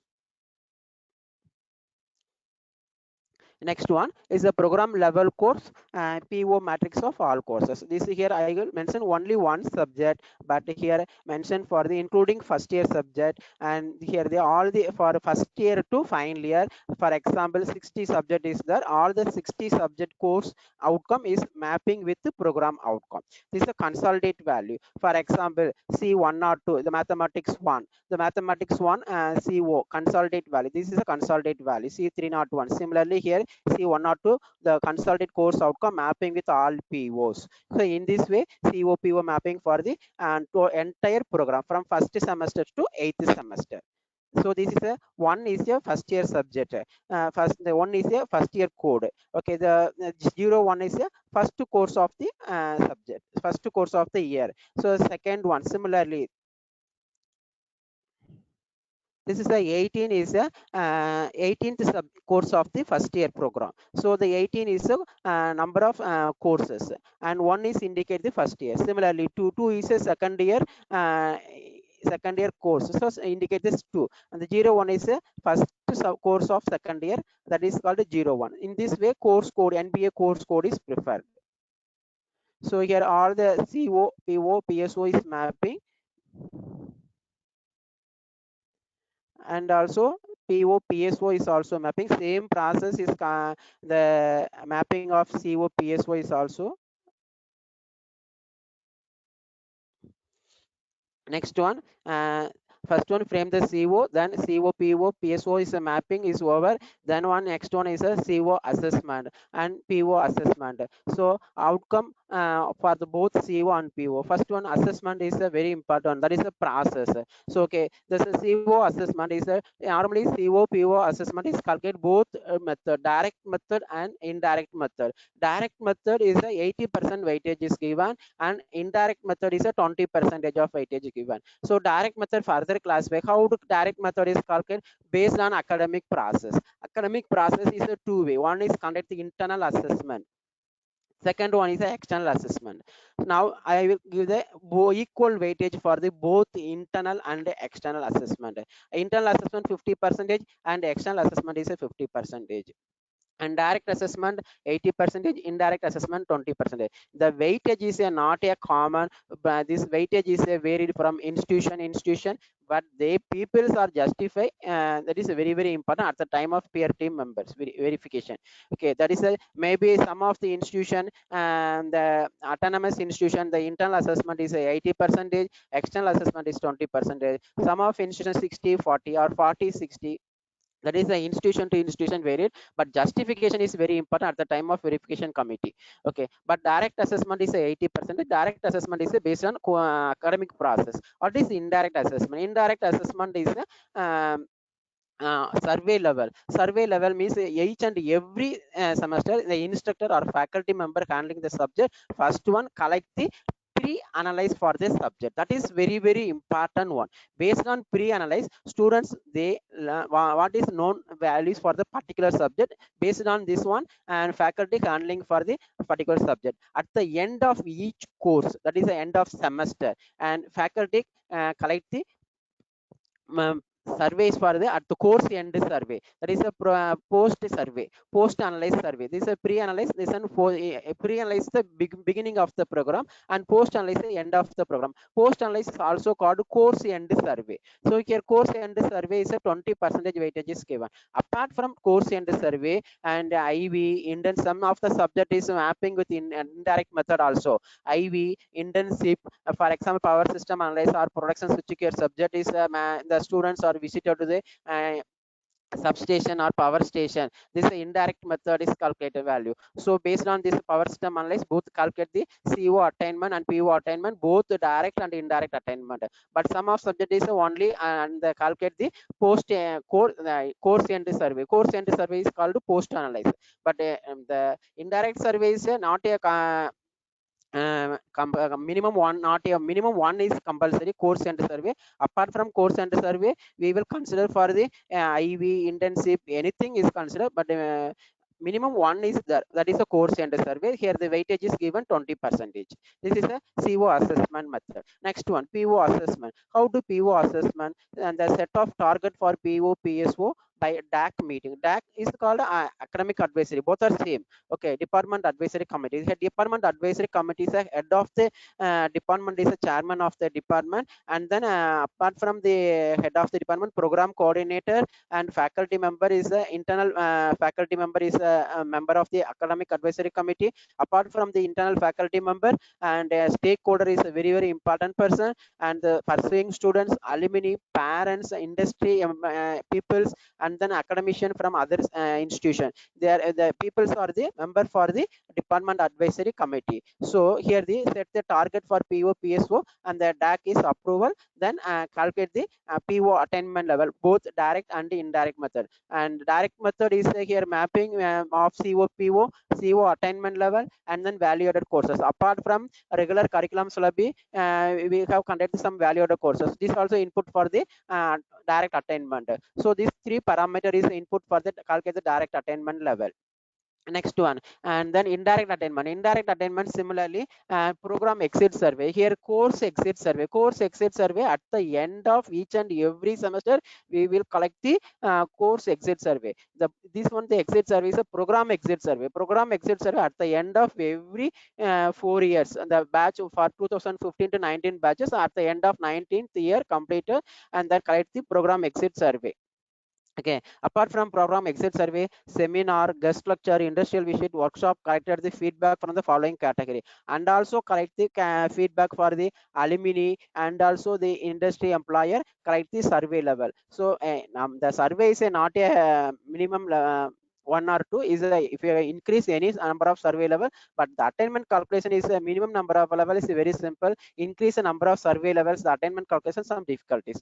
Next one is the program level course PO matrix of all courses. This here I will mention only one subject, but here mention for the including first year subject, and here they all the for first year to final year. For example, 60 subject is there. All the 60 subject course outcome is mapping with the program outcome. This is a consolidate value. For example, C1 or 2, the mathematics 1, the mathematics 1 CO consolidate value. This is a consolidate value. C301. Similarly here C1 or 2, the consulted course outcome mapping with all POs. So in this way, CO PO mapping for the to entire program from first semester to 8th semester. So this is a one is a first year subject. First the one is a first year code. Okay, the 01 is a first course of the subject, first course of the year. So second one similarly. This is the 18 is a 18th sub course of the first year program. So the 18 is a number of courses, and one is indicate the first year. Similarly, 2 is a second year course, so indicate this 2, and the 01 is a first course of second year, that is called a 01. In this way, course code NBA course code is preferred. So here all the CO PO PSO is mapping, and also PO PSO is also mapping. Same process is the mapping of CO PSO is also. Next one, first one frame the CO, then CO PO PSO is a mapping is over, then one next one is a CO assessment and PO assessment. So outcome for the both CO and PO. First one assessment is a very important, that is a process. So okay, this is CO assessment is a normally CO PO assessment is calculate both method, direct method and indirect method. Direct method is a 80% weightage is given, and indirect method is a 20% of weightage given. So direct method further classify. How to direct method is calculated based on academic process. Academic process is a two-way. One is conduct the internal assessment. Second one is the external assessment. Now I will give the equal weightage for the both internal and external assessment. Internal assessment 50% and external assessment is a 50%. And direct assessment 80%, indirect assessment 20%. The weightage is not a common, this weightage is a varied from institution, but they peoples are justify, that is very important at the time of peer team members verification. Okay, that is a maybe some of the institution and the autonomous institution, the internal assessment is a 80%, external assessment is 20%. Some of institution 60-40 or 40-60, that is the institution to institution varied, but justification is very important at the time of verification committee. Okay, but direct assessment is 80%. Direct assessment is based on academic process. What is indirect assessment? Indirect assessment is survey level. Survey level means each and every semester the instructor or faculty member handling the subject, first one collect the pre-analyze for this subject. That is very important one. Based on pre-analyze, students they what is known values for the particular subject. Based on this one, and faculty handling for the particular subject. At the end of each course, that is the end of semester, and faculty collect the surveys for the at the course end survey. That is a post survey, post analyze survey. This is a pre-analyze. This one pre-analyze the beginning of the program, and post analyze the end of the program. Post analyze is also called course end survey. So here course end survey is a 20% weightage is given. Apart from course end survey and IV, Indian, some of the subject is mapping with indirect method also. IV, internship, for example, power system analysis or production switchgear subject is the students are visited to the substation or power station. This indirect method is calculated value. So based on this power system analysis, both calculate the CO attainment and PO attainment, both direct and indirect attainment. But some of subject is only and calculate the post course end survey. Course end survey is called post analysis. But the indirect survey is not a minimum one, not a minimum one is compulsory course center survey. Apart from course center survey, we will consider for the IV internship, anything is considered, but minimum one is there. That is a course center survey. Here the weightage is given 20%. This is a CO assessment method. Next one, PO assessment. How to PO assessment? And the set of target for PO PSO by DAC meeting. DAC is called academic advisory. Both are same. Okay, department advisory committee. The department advisory committee is a head of the department, is a chairman of the department, and then apart from the head of the department, program coordinator and faculty member is a internal faculty member is a member of the academic advisory committee. Apart from the internal faculty member, and stakeholder is a very important person, and the pursuing students, alumni, parents, industry peoples, and then academician from other institution. They are the peoples are the member for the department advisory committee. So here the set the target for PO PSO, and the DAC is approval, then calculate the PO attainment level, both direct and indirect method. And direct method is here mapping of CO PO, CO attainment level, and then value added courses. Apart from regular curriculum syllabi, we have conducted some value added courses. This also input for the direct attainment. So these three parameter is input for the calculate the direct attainment level. Next one, and then indirect attainment similarly program exit survey. Here course exit survey at the end of each and every semester we will collect the course exit survey. This one, the exit survey, is a program exit survey at the end of every 4 years. The batch for 2015 to 19 batches at the end of 19th year completed, and then collect the program exit survey. Okay, apart from program exit survey, seminar, guest lecture, industrial visit, workshop, collected the feedback from the following category, and also collect the feedback for the alumni and also the industry employer, collect the survey level. So the survey is not a minimum one or two, is if you increase any number of survey level, but the attainment calculation is a minimum number of level is very simple. Increase the number of survey levels, the attainment calculation some difficulties.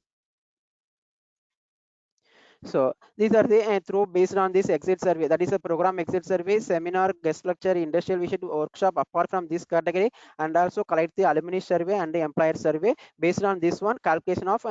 So these are the through based on this exit survey, that is a program exit survey, seminar, guest lecture, industrial visit, workshop. Apart from this category, and also collect the alumni survey and the employer survey. Based on this one, calculation of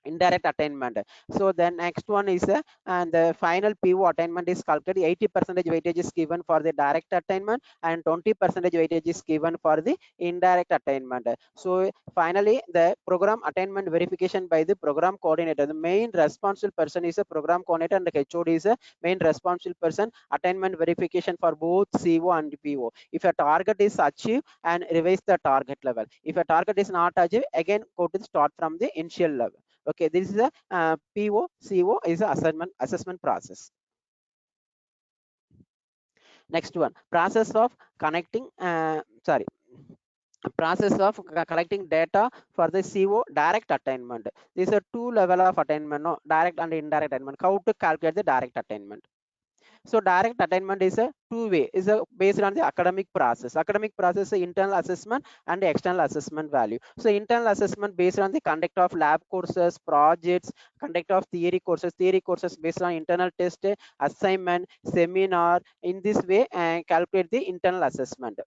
indirect attainment. So the next one is and the final PO attainment is calculated. 80% weightage is given for the direct attainment, and 20% weightage is given for the indirect attainment. So finally, the program attainment verification by the program coordinator. The main responsible person is a program coordinator, and the HOD is a main responsible person. Attainment verification for both CO and PO. If a target is achieved, and revise the target level. If a target is not achieved, again go to the start from the initial level. Okay, this is a PO CO is a assessment process. Next one, process of connecting process of collecting data for the CO direct attainment. These are two level of attainment, no, direct and indirect attainment. How to calculate the direct attainment? So direct attainment is a two-way, is a based on the academic process. Academic process is internal assessment and external assessment value. So internal assessment based on the conduct of lab courses, projects, conduct of theory courses based on internal test, assignment, seminar. In this way, calculate the internal assessment.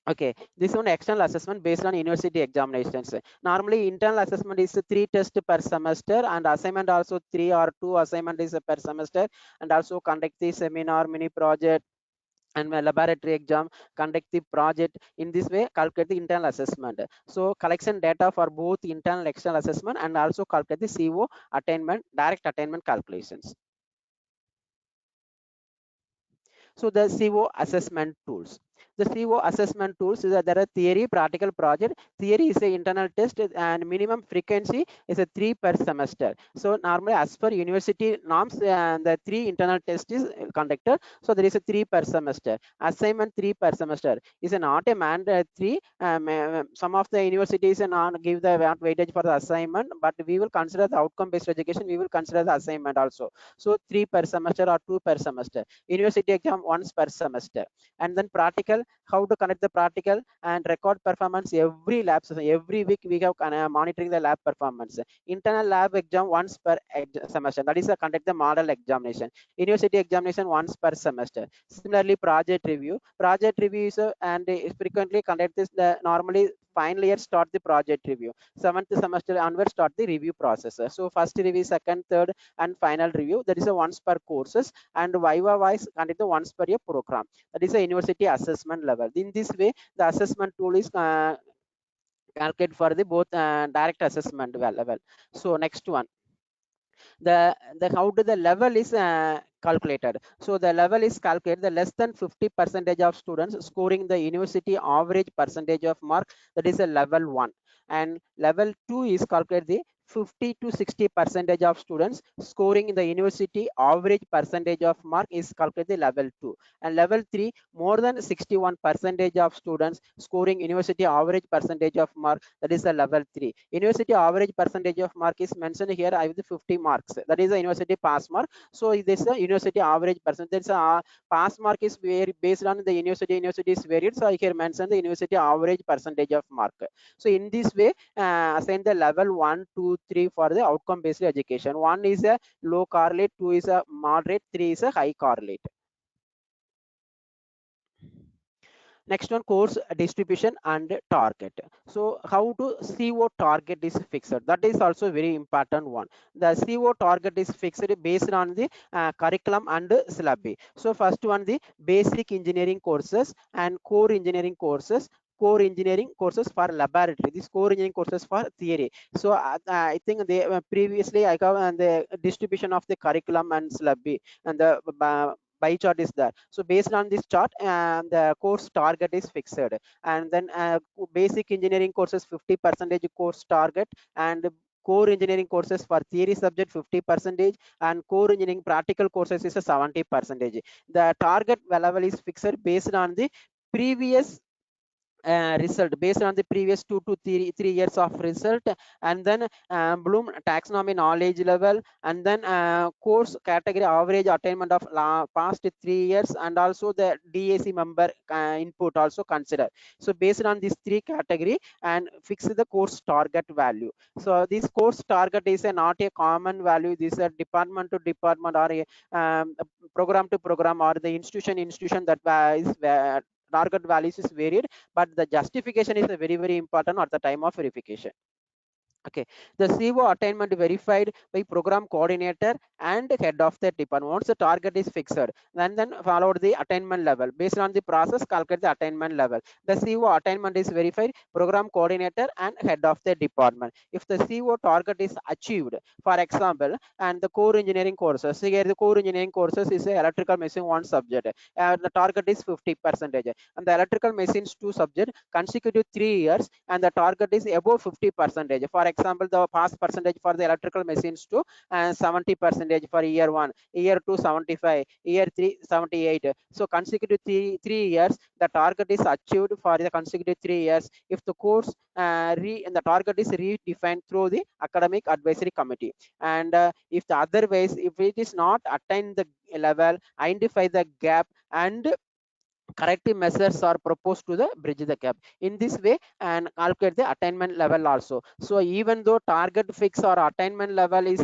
Okay, this one external assessment based on university examinations. Normally, internal assessment is 3 tests per semester, and assignment also 3 or 2 assignment is per semester, and also conduct the seminar, mini project, and my laboratory exam, conduct the project. In this way, calculate the internal assessment. So collection data for both internal external assessment, and also calculate the CO attainment, direct attainment calculations. So the CO assessment tools. The CO assessment tools is that there are theory, practical, project. Theory is a internal test, and minimum frequency is a 3 per semester. So normally, as per university norms, the 3 internal test is conducted. So there is a 3 per semester. Assignment 3 per semester is not a mandatory. Some of the universities not give the weightage for the assignment, but we will consider the outcome based education. We will consider the assignment also. So 3 per semester or 2 per semester. University exam once per semester. And then practical, how to connect the practical and record performance every lab session. Every week we have monitoring the lab performance. Internal lab exam once per semester, that is conduct the model examination. University examination once per semester. Similarly, project review is and frequently conduct this normally final year start the project review, 7th semester onward start the review process. So first review, second, third, and final review, that is a once per courses, and viva wise conduct the once per year program, that is a university assessment level. In this way, the assessment tool is calculated for the both direct assessment level. So next one, the how do the level is calculated. So the level is calculated the less than 50 percentage of students scoring the university average percentage of mark, that is a level 1, and level 2 is calculated the 50 to 60 percentage of students scoring in the university average percentage of mark is calculated the level 2, and level 3 more than 61 percentage of students scoring university average percentage of mark, that is a level 3. University average percentage of mark is mentioned here. I have the 50 marks, that is a university pass mark. So this is a university average percentage. Pass mark is very based on the university is varied, so I here mention the university average percentage of mark. So in this way, assign the level 1, 2, 3 for the outcome based education. 1 is a low correlate, 2 is a moderate, 3 is a high correlate. Next one, course distribution and target. So how to CO target is fixed, that is also very important one. The CO target is fixed based on the curriculum and syllabi. So first one, the basic engineering courses and core engineering courses, core engineering courses for laboratory, this core engineering courses for theory. So I think they previously I got the distribution of the curriculum and syllabi, and the pie chart is there. So based on this chart, the course target is fixed, and then basic engineering courses 50 percentage course target, and core engineering courses for theory subject 50 percentage, and core engineering practical courses is a 70 percentage. The target level is fixed based on the previous result, based on the previous 2 to 3 years of result, and then Bloom taxonomy knowledge level, and then course category average attainment of past 3 years, and also the DAC member input also consider. So based on these 3 category and fix the course target value. So this course target is not a common value, this is a department to department, or a program to program, or the institution that is target values is varied, but the justification is very important at the time of verification. Okay, the CO attainment verified by program coordinator and head of the department. Once the target is fixed, then followed the attainment level. Based on the process, calculate the attainment level. The CO attainment is verified, program coordinator and head of the department. If the CO target is achieved, for example, and the core engineering courses, here the core engineering courses is a electrical machine 1 subject, the target is 50 percentage, and the electrical machines 2 subject consecutive 3 years, and the target is above 50 percentage. For example, the pass percentage for the electrical machines to 70 percentage for year 1, year 2 75, year 3 78. So consecutive 3 years, the target is achieved for the consecutive 3 years if the course and the target is redefined through the academic advisory committee. And if the otherwise, if it is not attained the level, identify the gap and corrective measures are proposed to the bridge the gap in this way and calculate the attainment level also. So even though target fix or attainment level is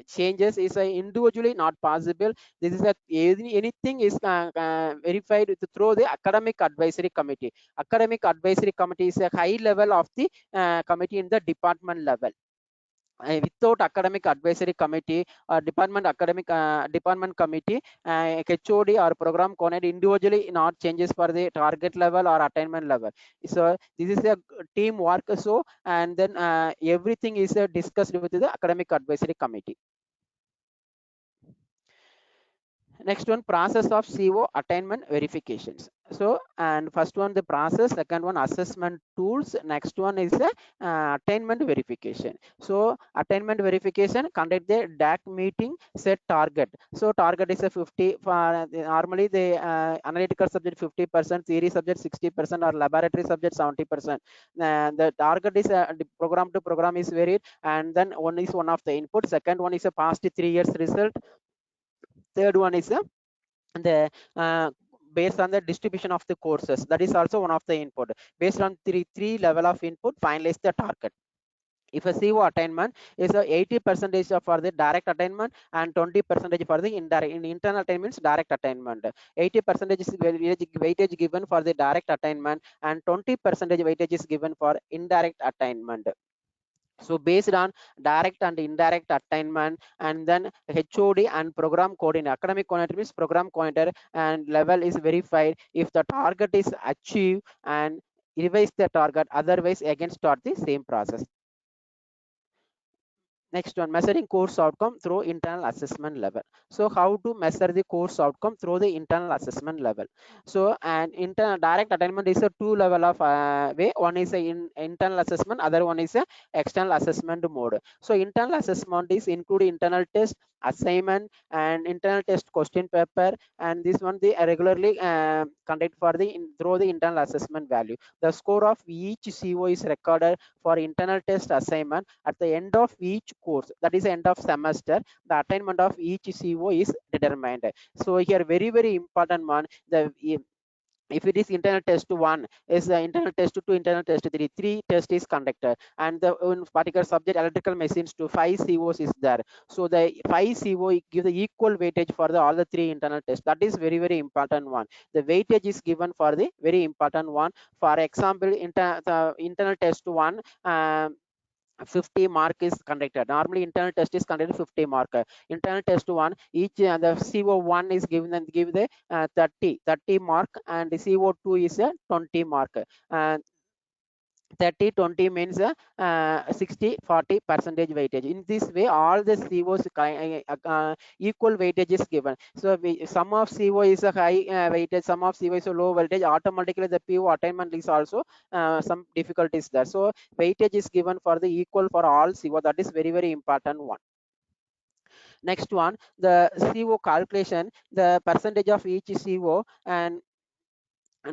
changes is individually not possible, this is a anything is verified through the academic advisory committee. Academic advisory committee is a high level of the committee in the department level. Without academic advisory committee or department committee, HOD or program coordinator individually not changes for the target level or attainment level. So this is a team work. So and then everything is discussed with the academic advisory committee. Next one, process of CO attainment verifications. So and first one the process, second one assessment tools, next one is the attainment verification. So attainment verification, conduct the DAC meeting, set target. So target is a 50 for normally the analytical subject 50%, theory subject 60% or laboratory subject 70%. The target is the program to program is varied, and then one is one of the input, second one is a past 3 years result, third one is the based on the distribution of the courses, that is also one of the input. Based on three level of input, finalize the target. If a CO attainment is a 80% for the direct attainment and 20% for the indirect. In internal attainments, direct attainment, 80% is weightage given for the direct attainment and 20% weightage is given for indirect attainment. So based on direct and indirect attainment, and then HOD and program coordinator, academic coordinator means program coordinator, and level is verified. If the target is achieved, and revise the target, otherwise again start the same process. Next one, measuring course outcome through internal assessment level. So how to measure the course outcome through the internal assessment level? So and internal direct attainment is a two level of way. One is a internal assessment, other one is a external assessment mode. So internal assessment is include internal test, assignment, and internal test question paper, and this one they are regularly conduct for the through the internal assessment value. The score of each CO is recorded for internal test assignment at the end of each course, that is end of semester. The attainment of each CO is determined. So here very important one, the if it is internal test 1 is the internal test 2, internal test 3 test is conducted, and the in particular subject electrical machines to 5 COs is there. So the 5 CO give the equal weightage for the all the 3 internal tests. That is very important one. The weightage is given for the very important one. For example, the internal test 1 50 mark is conducted. Normally internal test is conducted 50 mark. Internal test 1, each the CO1 is given and give the 30 mark, and the CO2 is a 20 mark. 30-20 means 60-40 percentage weightage. In this way, all the COs equal weightage is given. So some of CO is a high weightage, some of CO is a low voltage. Automatically, the PO attainment is also some difficulties there. So weightage is given for the equal for all CO. That is very important one. Next one, the CO calculation, the percentage of each CO, and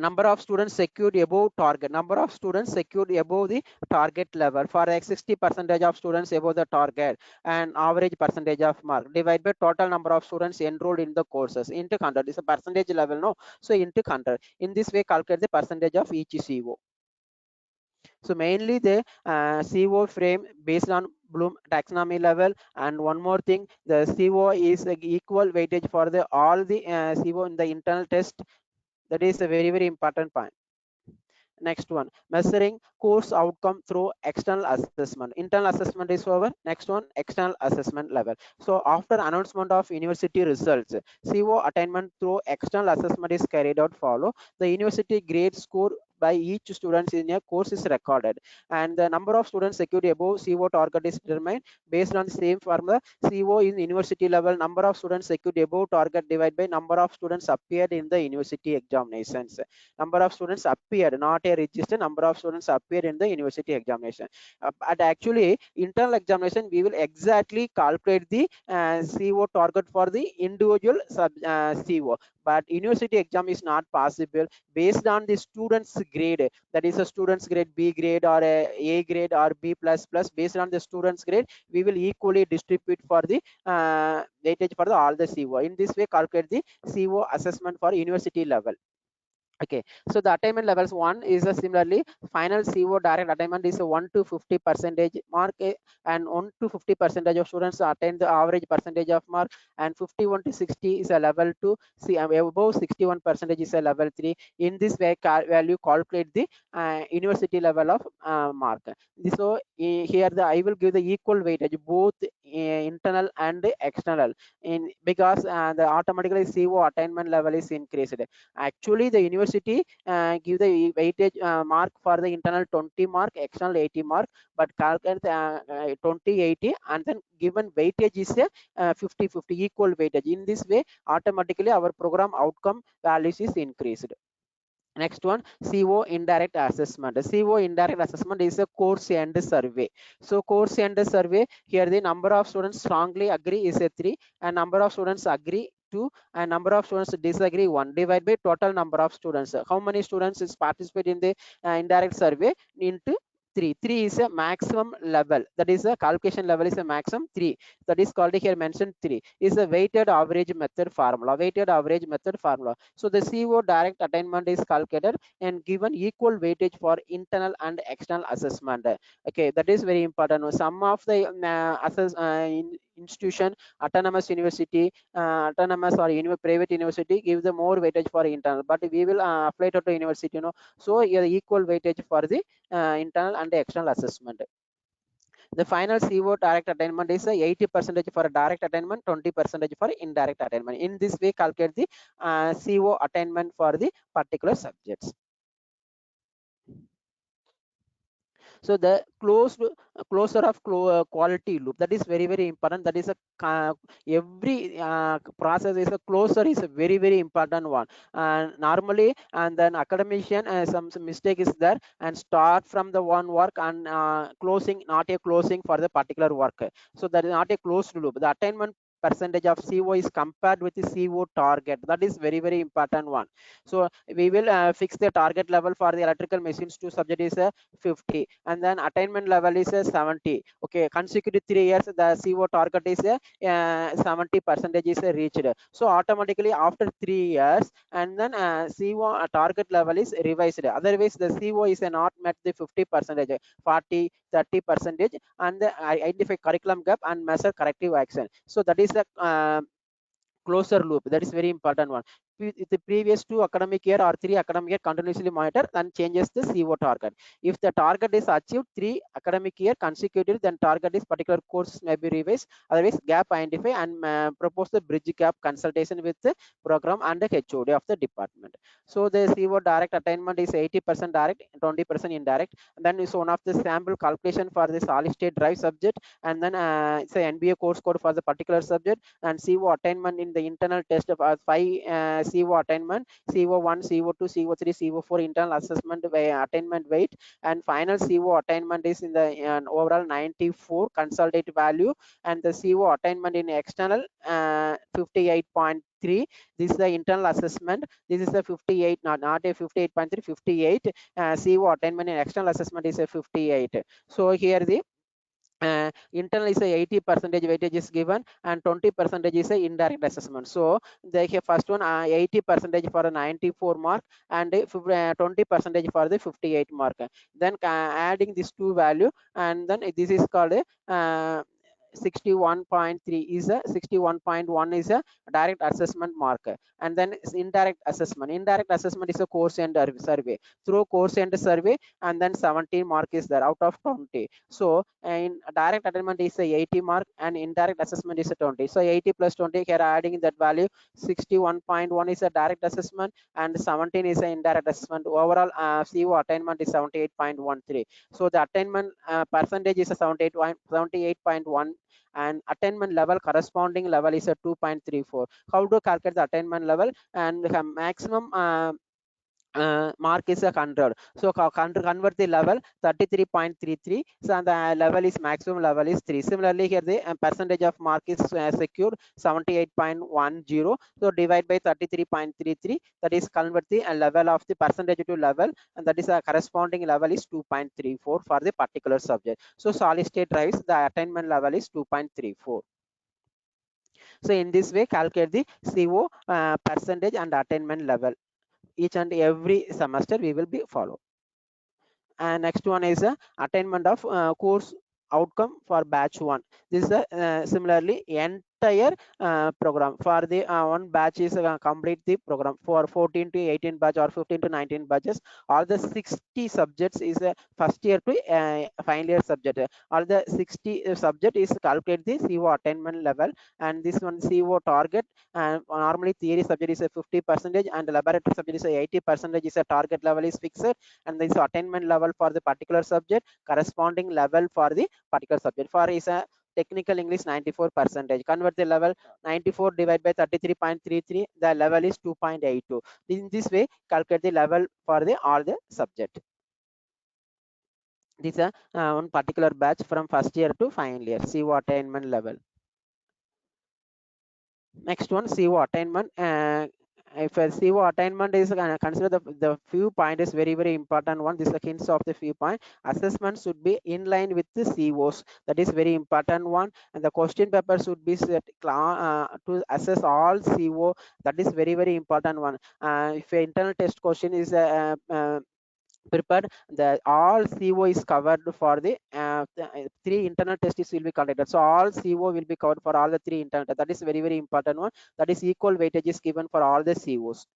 number of students secured above target, number of students secured above the target level. For 60% of students above the target, and average percentage of mark divided by total number of students enrolled in the courses into 100 is a percentage level, no? So into 100. In this way, calculate the percentage of each CO. So mainly the CO frame based on Bloom taxonomy level, and one more thing, the CO is equal weightage for the all the CO in the internal test. That is a very important point. Next one, measuring course outcome through external assessment. Internal assessment is over. Next one, external assessment level. So after announcement of university results, CO attainment through external assessment is carried out. Follow the university grade score by each student in a course is recorded, and the number of students secured above CO target is determined based on the same formula. CO in university level, number of students secured above target divided by number of students appeared in the university examinations. Number of students appeared, not a register, number of students appeared in the university examination. But actually internal examination we will exactly calculate the CO target for the individual CO, but university exam is not possible based on the students grade. That is a students grade, B grade or A grade or B++. Based on the students grade, we will equally distribute for the weightage for the all the CO. In this way, calculate the CO assessment for university level. Okay, so the attainment levels, one is a similarly final CO direct attainment is a 1 to 50 percentage mark, and 1 to 50 percentage of students attain the average percentage of mark, and 51 to 60 is a level 2. See, above 61 percentage is a level 3. In this way, value calculate the university level of mark. So here I will give the equal weightage both internal and external, in because the automatically CO attainment level is increased. Actually, the university give the weightage mark for the internal 20 mark, external 80 mark, but calculate 20 80, and then given weightage is a 50 equal weightage. In this way, automatically our program outcome values is increased. Next one, CO indirect assessment. CO indirect assessment is a course end survey. So course end survey, here the number of students strongly agree is a 3, and number of students agree 2, and number of students disagree 1, divided by total number of students. How many students is participate in the indirect survey into 3. 3 is a maximum level. That is a calculation level is a maximum 3. That is called here mentioned 3 is a weighted average method formula. Weighted average method formula. So the CO direct attainment is calculated and given equal weightage for internal and external assessment. Okay, that is very important. Some of the institution, autonomous university, autonomous or private university give the more weightage for internal, but we will apply to university, so yeah, equal weightage for the internal and external assessment. The final CO direct attainment is 80 percentage for direct attainment, 20 percentage for indirect attainment. In this way, calculate the CO attainment for the particular subjects. So the closer of quality loop, that is very important. That is a every process is a closer is a very important one. And normally, and then academician some mistake is there, and start from the one work and closing, not a closing for the particular work. So that is not a closed loop. The attainment percentage of CO is compared with the CO target. That is very important one. So we will fix the target level for the electrical machines to subject is 50, and then attainment level is 70. Okay, consecutive 3 years the CO target is 70 percentage is reached. So automatically after 3 years, and then CO target level is revised. Otherwise the CO is not met the 50 percentage, 40 30 percentage, and identify curriculum gap and measure corrective action. So that is the closer loop. That is very important one. The previous 2 academic year or 3 academic year continuously monitor and changes the CO target. If the target is achieved 3 academic year consecutive, then target is particular courses may be revised. Otherwise, gap identify and propose the bridge gap consultation with the program and the HOD of the department. So the CO direct attainment is 80% direct, 20% indirect. And then is one of the sample calculation for the solid state drive subject, and then it's a NBA course code for the particular subject, and CO attainment in the internal test of 5 CO attainment, CO1, CO2, CO3, CO4 internal assessment attainment weight, and final CO attainment is in the overall 94 consultative value, and the CO attainment in external 58.3. This is the internal assessment. This is the 58, not a 58.3, 58. CO attainment in external assessment is a 58. So here the internal is a 80 percentage weightage is given, and 20 percentage is a indirect assessment. So the first one 80 percentage for a 94 mark, and 20 percentage for the 58 mark. Then adding these two value, and then this is called a 61.3 is a 61.1 is a direct assessment mark, and then indirect assessment. Indirect assessment is a course end survey. Through course end survey, and then 17 mark is there out of 20. So in direct attainment is a 80 mark, and indirect assessment is a 20. So 80 plus 20, here adding that value, 61.1 is a direct assessment, and 17 is an indirect assessment. Overall CO attainment is 78.13. So the attainment percentage is a 78.1, and attainment level corresponding level is a 2.34. How to calculate the attainment level? And the maximum mark is a 100. So convert the level 33.33. So the level is maximum level is 3. Similarly, here the percentage of mark is secured 78.10. So divide by 33.33. That is convert the level of the percentage to level, and that is a corresponding level is 2.34 for the particular subject. So solid state drives, the attainment level is 2.34. So in this way, calculate the CO percentage and attainment level each and every semester we will be follow. And next one is attainment of course outcome for batch 1. This is similarly entire program for the one batch is complete the program for 14 to 18 batch or 15 to 19 batches. All the 60 subjects is first year to final year subject. All the 60 subject is calculate the CO attainment level, and this one CO target. And normally theory subject is a 50% and laboratory subject is a 80% is a target level is fixed, and this attainment level for the particular subject, corresponding level for the particular subject. For is a technical English 94%. Convert the level 94 divided by 33.33, the level is 2.82. In this way, calculate the level for the all the subject. This is one particular batch from first year to final year, CO attainment level. Next one, CO attainment. If a CO attainment is consider the few point is very important one. This is the hints of the few point. Assessment should be in line with the COs. That is very important one. And the question paper should be set to assess all CO. That is very important one. If an internal test question is prepared, the all CO is covered for the 3 internal tests will be conducted. So all CO will be covered for all the 3 internal. That is very important one. That is equal weightage is given for all the COs.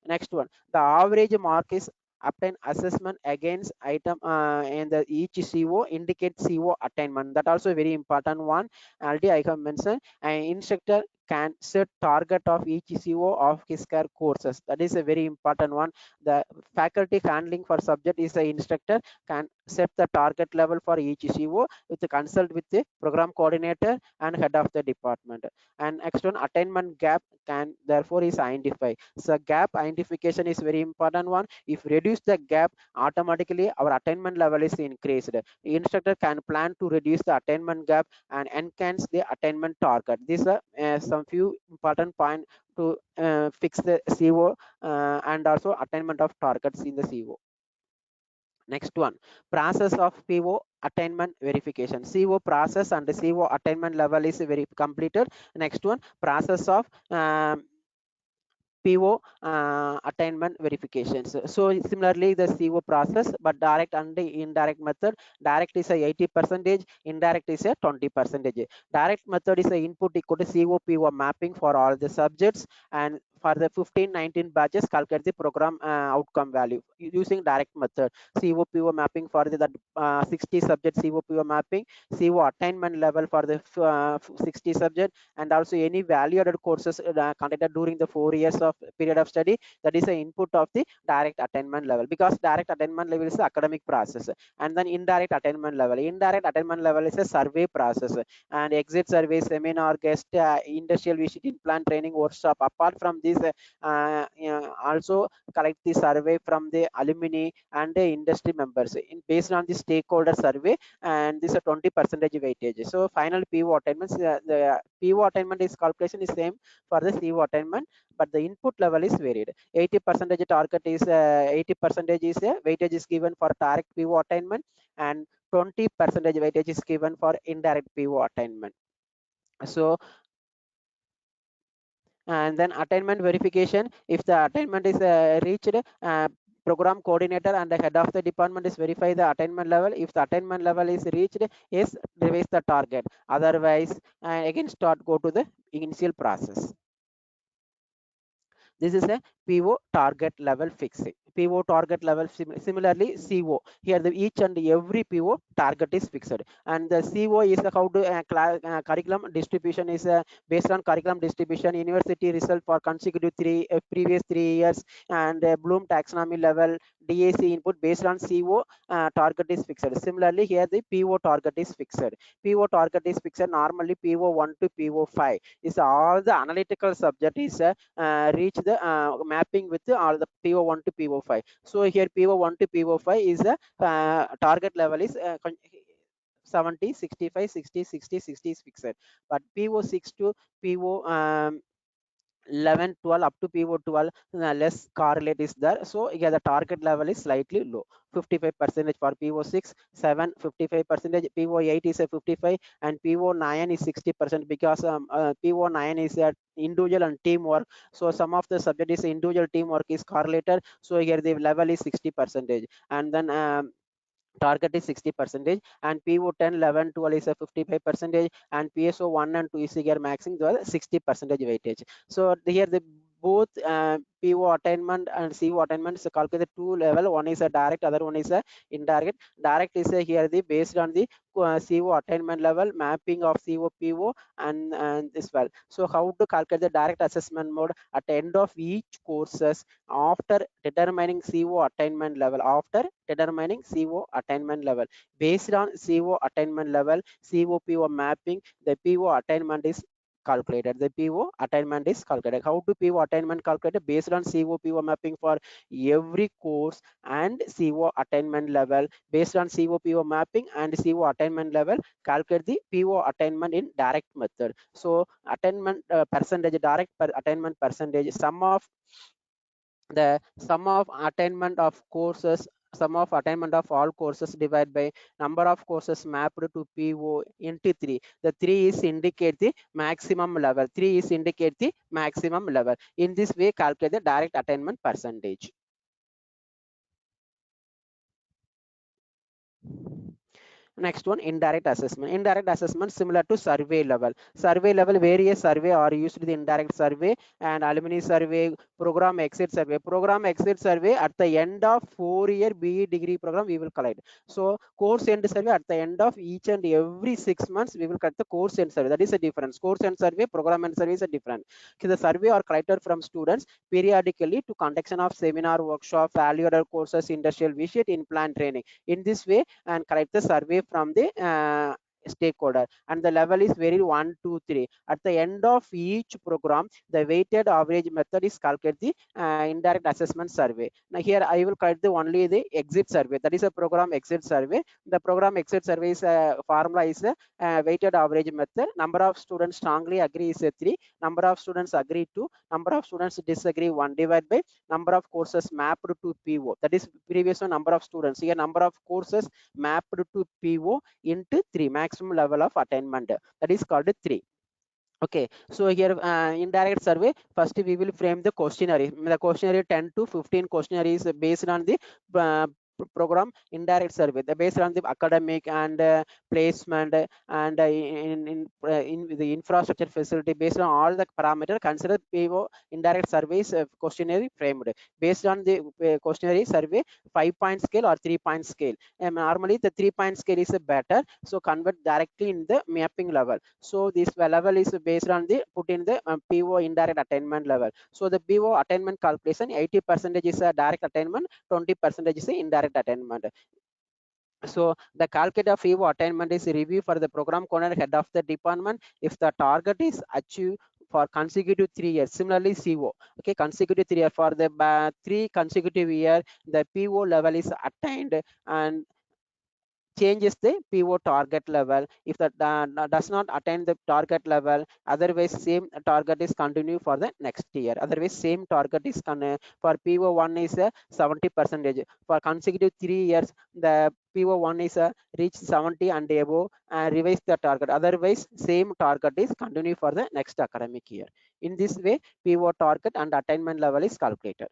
Next one, the average mark is obtained assessment against item and the each CO indicates CO attainment. That also very important one. Already I have mentioned. An instructor can set target of each CO of his courses. That is a very important one. The faculty handling for subject is the instructor can set the target level for each CO with the consult with the program coordinator and head of the department. And next one, attainment gap can therefore is identified. So gap identification is very important one. If reduce the gap, automatically our attainment level is increased. The instructor can plan to reduce the attainment gap and enhance the attainment target. These are some few important point to fix the CO and also attainment of targets in the CO. Next one, process of PO attainment verification. CO process and the CO attainment level is very completed. Next one, process of PO attainment verifications. So similarly, the CO process, but direct and the indirect method. Direct is a 80%, indirect is a 20%. Direct method is a input equal to CO PO mapping for all the subjects, and for the 15-19 batches, calculate the program outcome value using direct method. CO PO mapping for the 60 subject CO PO mapping, CO attainment level for the 60 subject, and also any value added courses conducted during the 4 years of period of study. That is the input of the direct attainment level, because direct attainment level is the academic process. And then indirect attainment level is a survey process, and exit survey, seminar, guest industrial visit, in plant training workshop. Apart from this, also collect the survey from the alumni and the industry members based on the stakeholder survey, and this is a 20% weightage. So final PO attainment, the PO attainment is calculation is same for the CO attainment, but the input level is varied. 80% target is 80% is weightage is given for direct PO attainment, and 20% weightage is given for indirect PO attainment. So and then attainment verification, if the attainment is reached, program coordinator and the head of the department is verify the attainment level. If the attainment level is reached, is revise the target. Otherwise, again go to the initial process. This is a PO target level fixing. PO target level, similarly CO. Here the each and every PO target is fixed, and the CO is how to curriculum distribution is based on curriculum distribution, university result for consecutive previous 3 years, and Bloom taxonomy level, DAC input based on CO target is fixed. Similarly, here the PO target is fixed. PO target is fixed. Normally PO1 to PO5 is all the analytical subject is reach the mapping with all the PO1 to PO5. So here PO1 to PO5 is the target level is 70, 65, 60, 60, 60 is fixed. But PO6 to PO 11, 12 up to PO12 less correlate is there. So here the target level is slightly low. 55% for PO6, 7 55%, PO8 is a 55, and PO9 is 60% because PO9 is a individual and teamwork. So some of the subject is individual teamwork is correlated. So here the level is 60%, and then target is 60 percentage, and PO 10 11 12 is a 55 percentage, and PSO 1 and 2 is here maxing to 60 percentage weightage. So here the both PO attainment and CO attainment is calculated two level. One is a direct, other one is a indirect. Direct is here the based on the CO attainment level, mapping of CO PO, and this well. So how to calculate the direct assessment mode at the end of each courses after determining CO attainment level, based on CO attainment level, CO PO mapping, the PO attainment is calculated. The PO attainment is calculated. How to PO attainment calculated? Based on CO PO mapping for every course and CO attainment level. Based on CO PO mapping and CO attainment level, calculate the PO attainment in direct method. So attainment percentage, direct attainment percentage, sum of attainment of courses, sum of attainment of all courses divided by number of courses mapped to PO into 3. The 3 is indicate the maximum level. 3 is indicate the maximum level. In this way, calculate the direct attainment percentage. Next one, indirect assessment. Indirect assessment similar to survey level. Survey level, various survey are used in the indirect survey, and alumni survey, program exit survey. Program exit survey at the end of 4-year BE degree program we will collect. So course end survey at the end of each and every 6 months we will collect the course end survey. That is a difference. Course end survey, program end survey is a different. Okay, the survey are collected from students periodically to conduction of seminar, workshop, value-added courses, industrial visit, in plan training. In this way, and collect the survey from the stakeholder, and the level is very 1 2 3. At the end of each program, the weighted average method is calculate the indirect assessment survey. Now here I will collect the only the exit survey, that is a program exit survey. The program exit survey is formula is a weighted average method. Number of students strongly agree is a 3, number of students agree 2, number of students disagree 1, divided by number of courses mapped to PO, that is previous one number of students. Here number of courses mapped to PO into 3, maximum level of attainment, that is called 3. Okay, so here indirect survey, first we will frame the questionnaire. The questionnaire 10 to 15 questionnaire is based on the program indirect survey, based on the academic and placement and in the infrastructure facility. Based on all the parameter, consider PO indirect surveys questionnaire framed. Based on the questionnaire survey, 5-point scale or 3-point scale, and normally the 3-point scale is better, so convert directly in the mapping level. So this level is based on the put in the PO indirect attainment level. So the PO attainment calculation, 80% is a direct attainment, 20% is a indirect attainment. So the calculator of PO attainment is review for the program coordinator, head of the department, if the target is achieved for consecutive 3 years. Similarly CO, okay, consecutive 3 years, for the 3 consecutive year the PO level is attained, and changes the PO target level. If that does not attain the target level, otherwise same target is continue for the next year. Otherwise same target is for PO1 is 70%. For consecutive 3 years, the PO1 is reach 70 and above, and revise the target. Otherwise same target is continue for the next academic year. In this way, PO target and attainment level is calculated.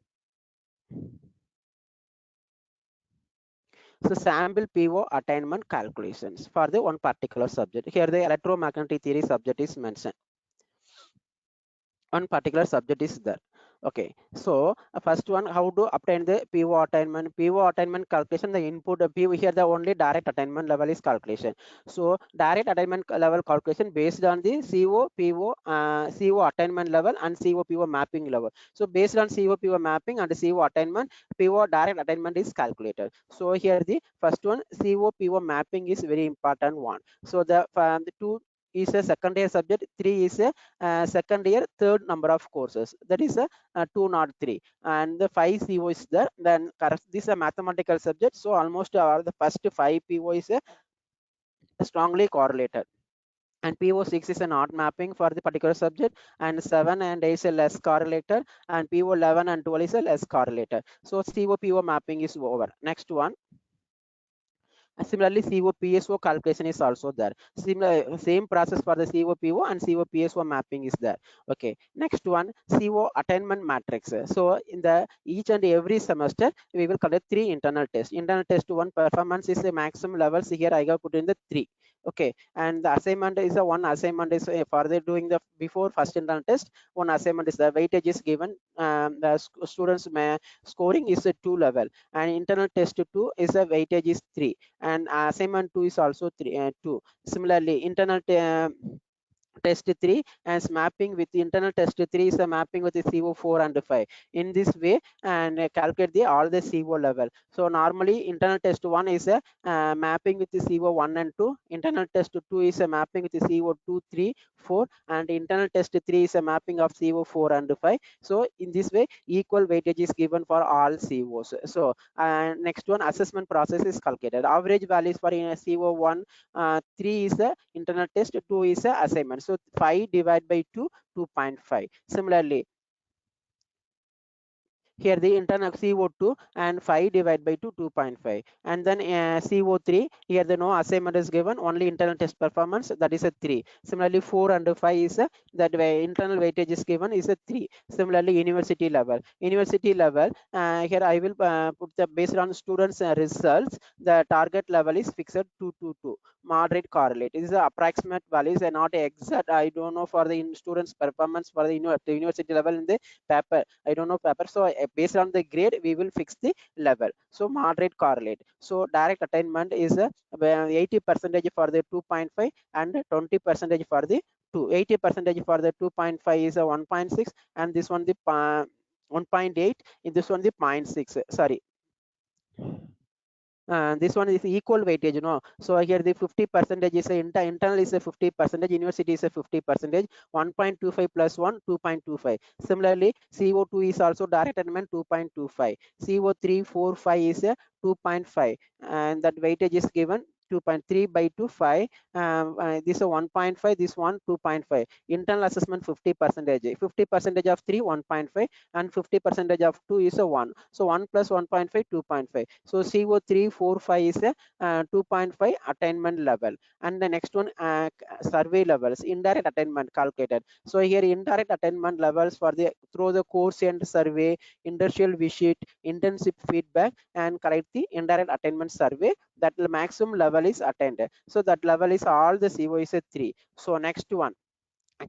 So sample PO attainment calculations for the one particular subject. Here the electromagnetic theory subject is mentioned. One particular subject is there. Okay, so first one, how to obtain the PO attainment. PO attainment calculation, the input PO, here the only direct attainment level is calculation. So direct attainment level calculation based on the CO PO CO attainment level and CO PO mapping level. So based on CO PO mapping and CO attainment, PO direct attainment is calculated. So here the first one, CO PO mapping is very important one. So the 2 is a second year subject, 3 is a second year third number of courses, that is a 203, and the 5 CO is there. Then this is a mathematical subject, so almost the first 5 PO is strongly correlated. and PO6 is a not mapping for the particular subject, and 7 and 8 is a less correlator, and PO11 and 12 is a less correlator. So CO-PO mapping is over. Next one. Similarly, CO-PSO calculation is also there. Similar, same process for the CO-PO and CO-PSO mapping is there. Okay, next one, CO attainment matrix. So in the each and every semester, we will collect 3 internal tests. Internal test 1 performance is a maximum levels. Here I have put in the 3. Okay, and the assignment is a one assignment is further doing the before first internal test. One assignment is the weightage is given. The students may scoring is a 2 level, and internal test 2 is a weightage is 3, and assignment 2 is also 2. Similarly, internal test 3 and mapping with internal test 3 is a mapping with the CO4 and 5 in this way, and calculate the all the CO level. So normally internal test 1 is a mapping with the CO1 and 2, internal test 2 is a mapping with the CO2 3 4, and internal test 3 is a mapping of CO4 and 5. So in this way equal weightage is given for all COs. So next one, assessment process is calculated. Average values for CO1 3 is the internal test, 2 is the assignment. So 5 divided by 2, 2.5. Similarly, here the internal CO2 and 5 divided by 2, 2.5. And then CO3, here the no assignment is given, only internal test performance, that is a 3. Similarly, 4 and 5 is that way internal weightage is given is a 3. Similarly, university level. University level, here I will put the based on students results, the target level is fixed 222. Moderate correlate. It is the approximate values and not exact. I don't know for the students performance for the university level in the paper. I don't know paper. So based on the grade, we will fix the level. So moderate correlate. So direct attainment is 80% for the 2.5 and 20% for the 2. 80% for the 2.5 is a 1.6, and this one the 1.8. In this one the 0.6. Sorry. This one is equal weightage, so here the 50% is a internal is a 50%, university is a 50%. 1.25 plus 1, 2.25. Similarly, CO2 is also direct attainment 2.25. CO3 4 5 is a 2.5, and that weightage is given 2.3 by 2 5. This is 1.5, this one 2.5. Internal assessment 50%. 50% of 3 1.5, and 50% of 2 is a 1. So 1 plus 1.5 2.5. So CO3 4 5 is a 2.5 attainment level. And the next one, survey levels, indirect attainment calculated. So here indirect attainment levels for the through the course and survey, industrial visit, intensive feedback, and correct the indirect attainment survey, that the maximum level is attained. So that level is all the CO is a 3. So next one,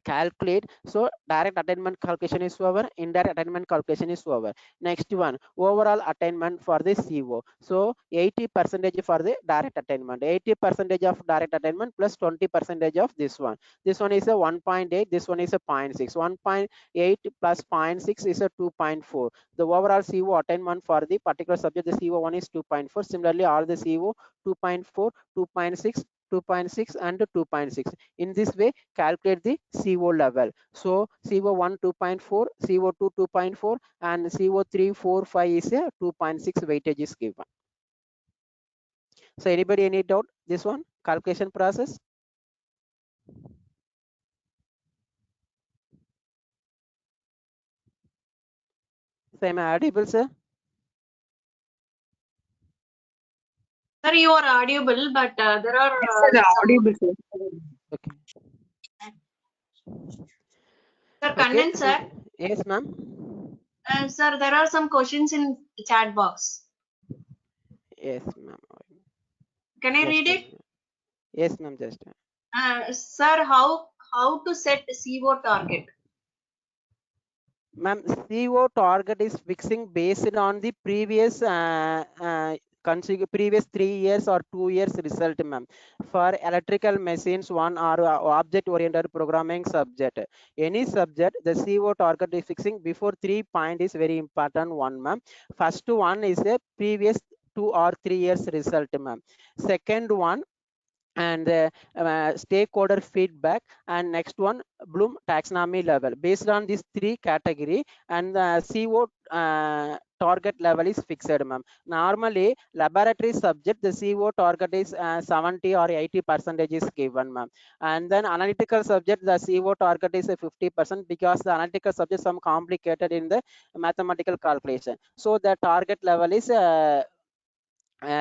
calculate. So direct attainment calculation is over, indirect attainment calculation is over. Next one, overall attainment for the CO. So 80% for the direct attainment, 80% of direct attainment plus 20% of this one. This one is a 1.8, this one is a 0.6. 1.8 plus 0.6 is a 2.4. The overall CO attainment for the particular subject, the CO1 is 2.4. Similarly, all the CO 2.4, 2.6, 2.6 and 2.6. In this way, calculate the CO level. So CO1 2.4, CO2 2.4, and CO3 4 5 is a 2.6 weightage is given. So anybody any doubt this one calculation process? So am I audible, sir? Sir, you are audible, but there are audible, sir. Okay. Sir, Kannan, sir. Yes, ma'am. Sir, there are some questions in the chat box. Yes, ma'am. Can I read it? Yes, ma'am. Just. Sir, how to set CO target? Ma'am, CO target is fixing based on the previous previous 3 years or 2 years result, ma'am. For electrical machines, one or object oriented programming subject, any subject, the CO target is fixing before 3 point is very important one, ma'am. First one is a previous 2 or 3 years result, ma'am. Second one, and stakeholder feedback, and next one Bloom taxonomy level. Based on these three category, and the CO target level is fixed, ma'am. Normally laboratory subject the CO target is 70 or 80% is given, ma'am. And then analytical subject the CO target is 50%, because the analytical subject some complicated in the mathematical calculation, so the target level is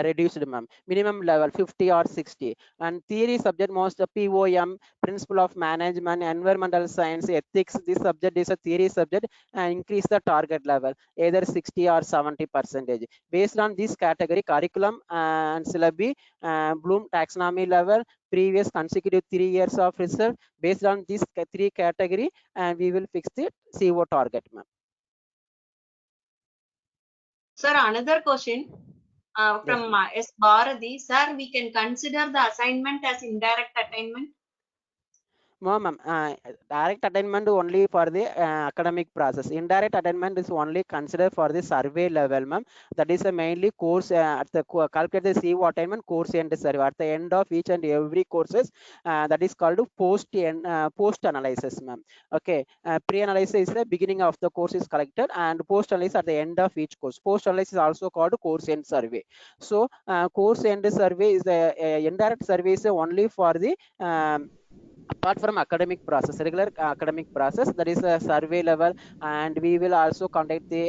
reduced, ma'am. Minimum level 50 or 60. And theory subject most POM, principle of management, environmental science, ethics, this subject is a theory subject, and increase the target level either 60 or 70%. Based on this category curriculum and syllabi, Bloom taxonomy level, previous consecutive 3 years of research, based on this three category, and we will fix the CO target, ma'am. Sir, another question from S. Bharati. Sir, we can consider the assignment as indirect attainment? No, ma'am. Direct attainment only for the academic process. Indirect attainment is only considered for the survey level, ma'am. That is mainly course at the calculate the CO attainment course and survey. At the end of each and every courses, that is called post analysis, ma'am. Okay. Pre-analysis is the beginning of the course is collected, and post analysis at the end of each course. Post analysis is also called course end survey. So course end survey is the indirect survey is only for the apart from academic process, regular academic process, that is a survey level. And we will also conduct the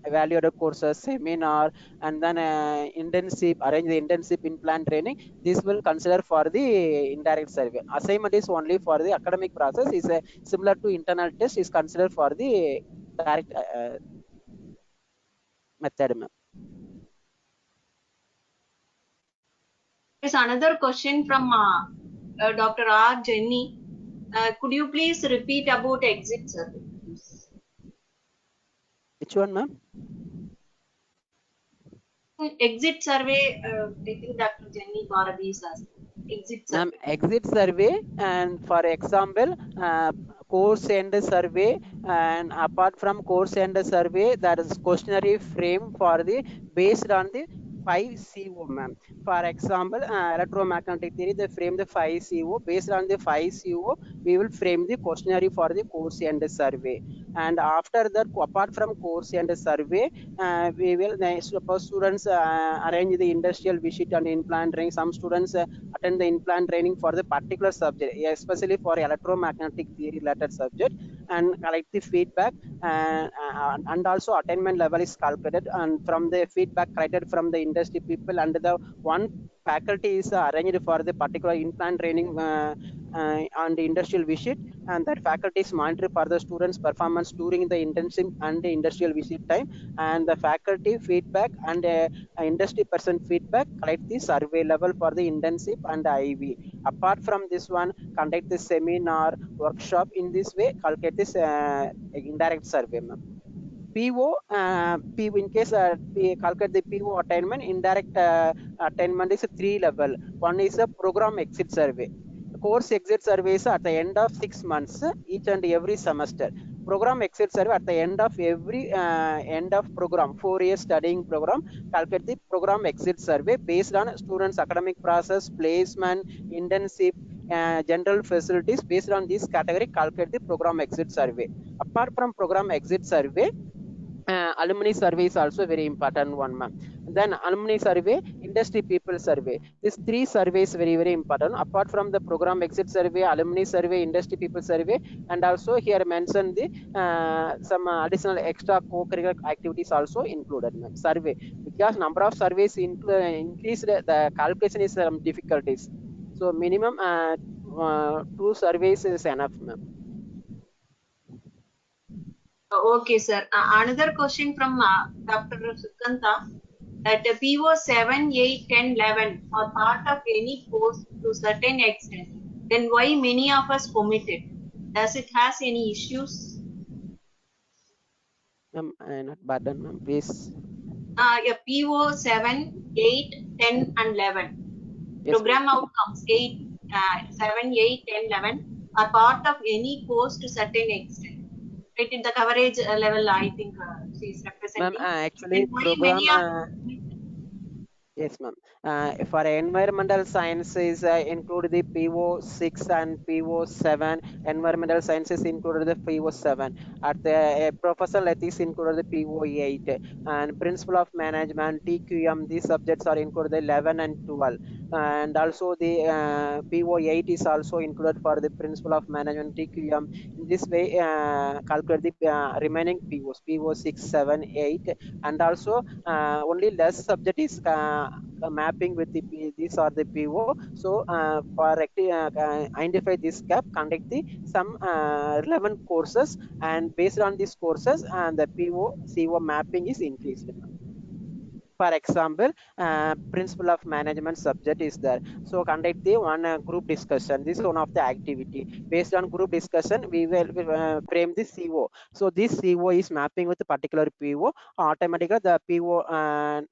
evaluated courses, seminar, and then internship, arrange the internship in plan training. This will consider for the indirect survey. Assignment is only for the academic process, is similar to internal test, is considered for the direct method, ma'am. There's another question from Dr. R. Jenny. Could you please repeat about exit survey? Which one, ma'am? Exit survey, I think Dr. Jenny Bharati is asking. Exit survey. Exit survey, and for example, course end survey, and apart from course end survey, that is questionnaire frame for the based on the 5 CO, ma'am. For example, electromagnetic theory, they frame the 5 CO. Based on the 5 CO, we will frame the questionnaire for the course end survey. And after that, apart from course end survey, we will suppose students arrange the industrial visit and in-plan training. Some students attend the in-plan training for the particular subject, especially for electromagnetic theory related subject, and collect the feedback, and also attainment level is calculated, and from the feedback collected from the industry people, and the one faculty is arranged for the particular in-plan training and the industrial visit, and that faculty is monitored for the students performance during the internship and the industrial visit time, and the faculty feedback and industry person feedback collect the survey level for the internship and IV. Apart from this one, conduct the seminar workshop. In this way calculate this indirect survey, ma'am. PO, in case we calculate the PO attainment, indirect attainment is a 3 level. One is a program exit survey. Course exit survey is at the end of 6 months, each and every semester. Program exit survey at the end of every end of program, 4 years studying program, calculate the program exit survey based on students' academic process, placement, internship, general facilities. Based on this category, calculate the program exit survey. Apart from program exit survey, alumni survey is also very important one, ma'am. Then alumni survey, industry people survey. These 3 surveys very, very important. Apart from the program exit survey, alumni survey, industry people survey, and also here mentioned the some additional extra co-curricular activities also included, ma'am. Survey, because number of surveys increased, the calculation is some difficulties. So minimum 2 surveys is enough, ma'am. Okay, sir. Another question from Dr. Sukanta, that PO 7, 8, 10, 11 are part of any course to certain extent. Then why many of us omit it? Does it has any issues? Ma'am, not button, ma'am, please. PO 7, 8, 10, and 11. Yes, Program outcomes 7, 8, 10, 11 are part of any course to certain extent. Right, in the coverage level, I think she is representing. Ma'am, actually program Yes, ma'am. For environmental sciences, include the PO6 and PO7. Environmental sciences included the PO7. At the professional ethics included the PO8. And principle of management, TQM, these subjects are included the 11 and 12. And also the PO8 is also included for the principle of management, TQM. In this way, calculate the remaining POs, PO6, 7, 8. And also only less subject is mapping with the these are the PO. So for identify this gap, conduct the some relevant courses, and based on these courses and the PO CO mapping is increased. For example, principle of management subject is there, so conduct the one group discussion. This is one of the activity. Based on group discussion, we will frame the CO. So this CO is mapping with a particular PO. Automatically the PO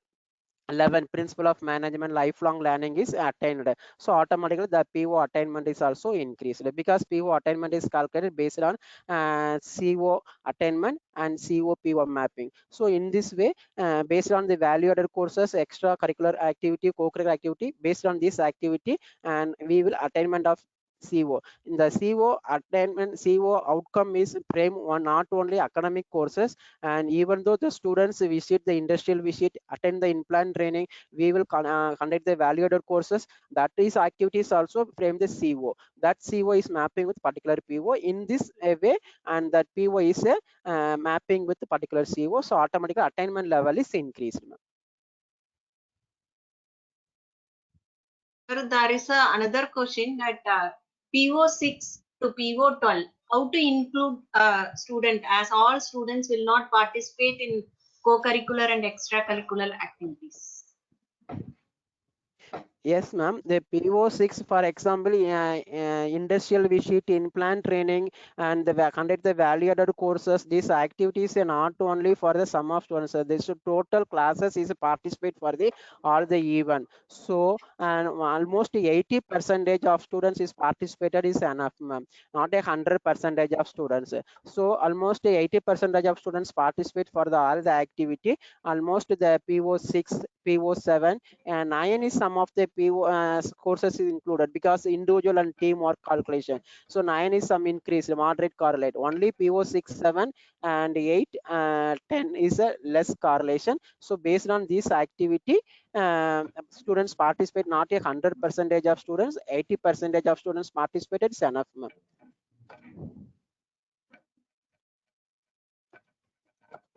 11 principle of management lifelong learning is attained, so automatically the PO attainment is also increased, because PO attainment is calculated based on CO attainment and CO PO mapping. So in this way, based on the value added courses, extracurricular activity, co-curricular activity, based on this activity, and we will attainment of CO. In the CO attainment, CO outcome is frame one, not only academic courses, and even though the students visit the industrial visit, attend the in-plant training, we will conduct the value-added courses. That is activities also frame the CO. That CO is mapping with particular PO in this way, and that PO is mapping with the particular CO. So automatically attainment level is increased. Sir, there is another question that PO6 to PO12, how to include student, as all students will not participate in co-curricular and extracurricular activities. Yes, ma'am. The PO6, for example, industrial visit, in-plant training, and conduct the value-added courses. These activities are not only for the sum of students. This total classes is participate for the all the event. So, and almost 80% of students is participated is enough, ma'am. Not 100% of students. So, almost 80% of students participate for the all the activity. Almost the PO6, PO7, and 9 is some of the PO courses is included, because individual and teamwork calculation. So 9 is some increase, moderate correlate. Only PO6, 7 and 8, 10 is a less correlation. So based on this activity, students participate, not 100% of students, 80% of students participated is enough.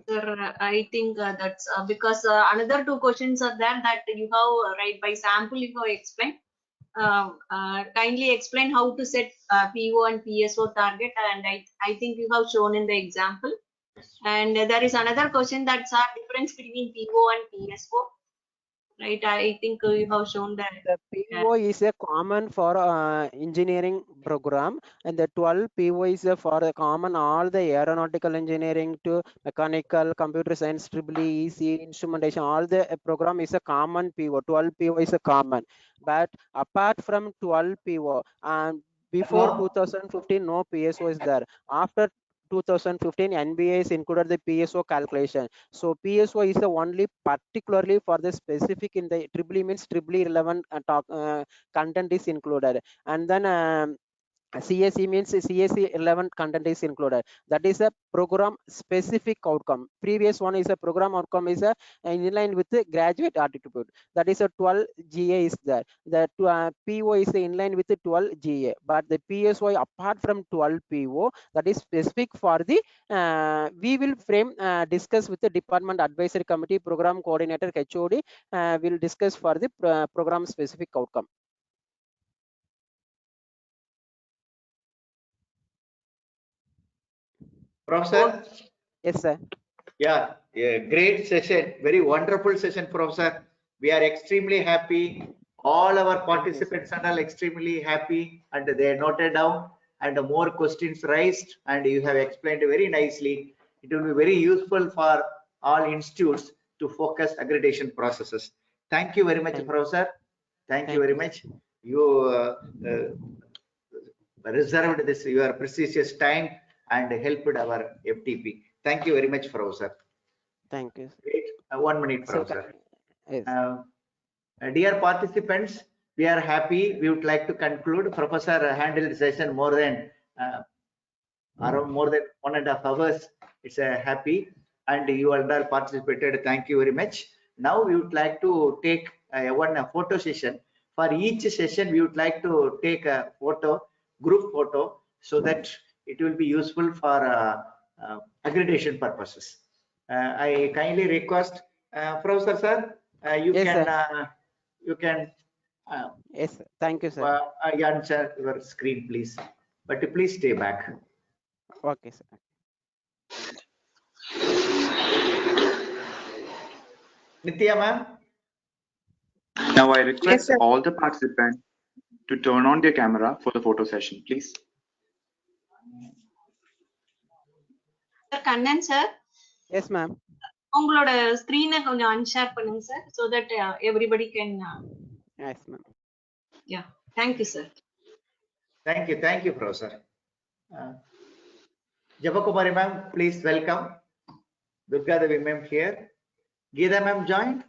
Sir, I think that's because another two questions are there that you have right by sample you have explained. Kindly explain how to set PO and PSO target, and I think you have shown in the example. And there is another question that's a difference between PO and PSO. Right, I think you have shown that. The PO is a common for engineering program, and the 12 PO is for the common all the aeronautical engineering to mechanical, computer science, EEE, EC, instrumentation, all the program is a common PO. 12 PO is a common, but apart from 12 PO, before 2015 no PSO is there. After 2015 NBA is included the PSO calculation. So PSO is the only particularly for the specific in the triple means triple relevant content is included, and then CSE means CSE 11 content is included. That is a program specific outcome. Previous one is a program outcome is a in line with the graduate attitude. That is a 12 GA is there. The PO is in line with the 12 GA. But the PSO apart from 12 PO, that is specific for the we will frame discuss with the department advisory committee, program coordinator, HOD. Will discuss for the program specific outcome. Professor? Yes, sir. Yeah, great session. Very wonderful session, Professor. We are extremely happy. All our participants are extremely happy, and they noted down, and more questions raised, and you have explained very nicely. It will be very useful for all institutes to focus accreditation processes. Thank you very much, Professor. Thank you very much. You reserved this your precious time and helped our FTP. Thank you very much, Professor. Thank you. Wait, 1 minute, So, Professor. yes. Dear participants, we are happy. We would like to conclude. Professor handled the session more than around more than 1.5 hours. It's happy, and you all participated. Thank you very much. Now we would like to take one photo session. For each session, we would like to take a photo, group photo, so that it will be useful for accreditation purposes. I kindly request Professor sir, you Yes, can sir. you can Yes, sir. Thank you, sir. answer your screen, please. But please stay back. Okay, sir. Nitya ma'am. Now I request sir. all the participants to turn on their camera for the photo session, please. Sir, Kannan sir, Yes, ma'am. உங்களோட ஸ்கிரீனை கொஞ்சம் அன்ஷேர் பண்ணுங்க sir, so that everybody can Yes, ma'am. yeah, thank you sir. Thank you, Professor. Jabakumari ma'am, please welcome. Durga Devi ma'am here. Geeta ma'am joined.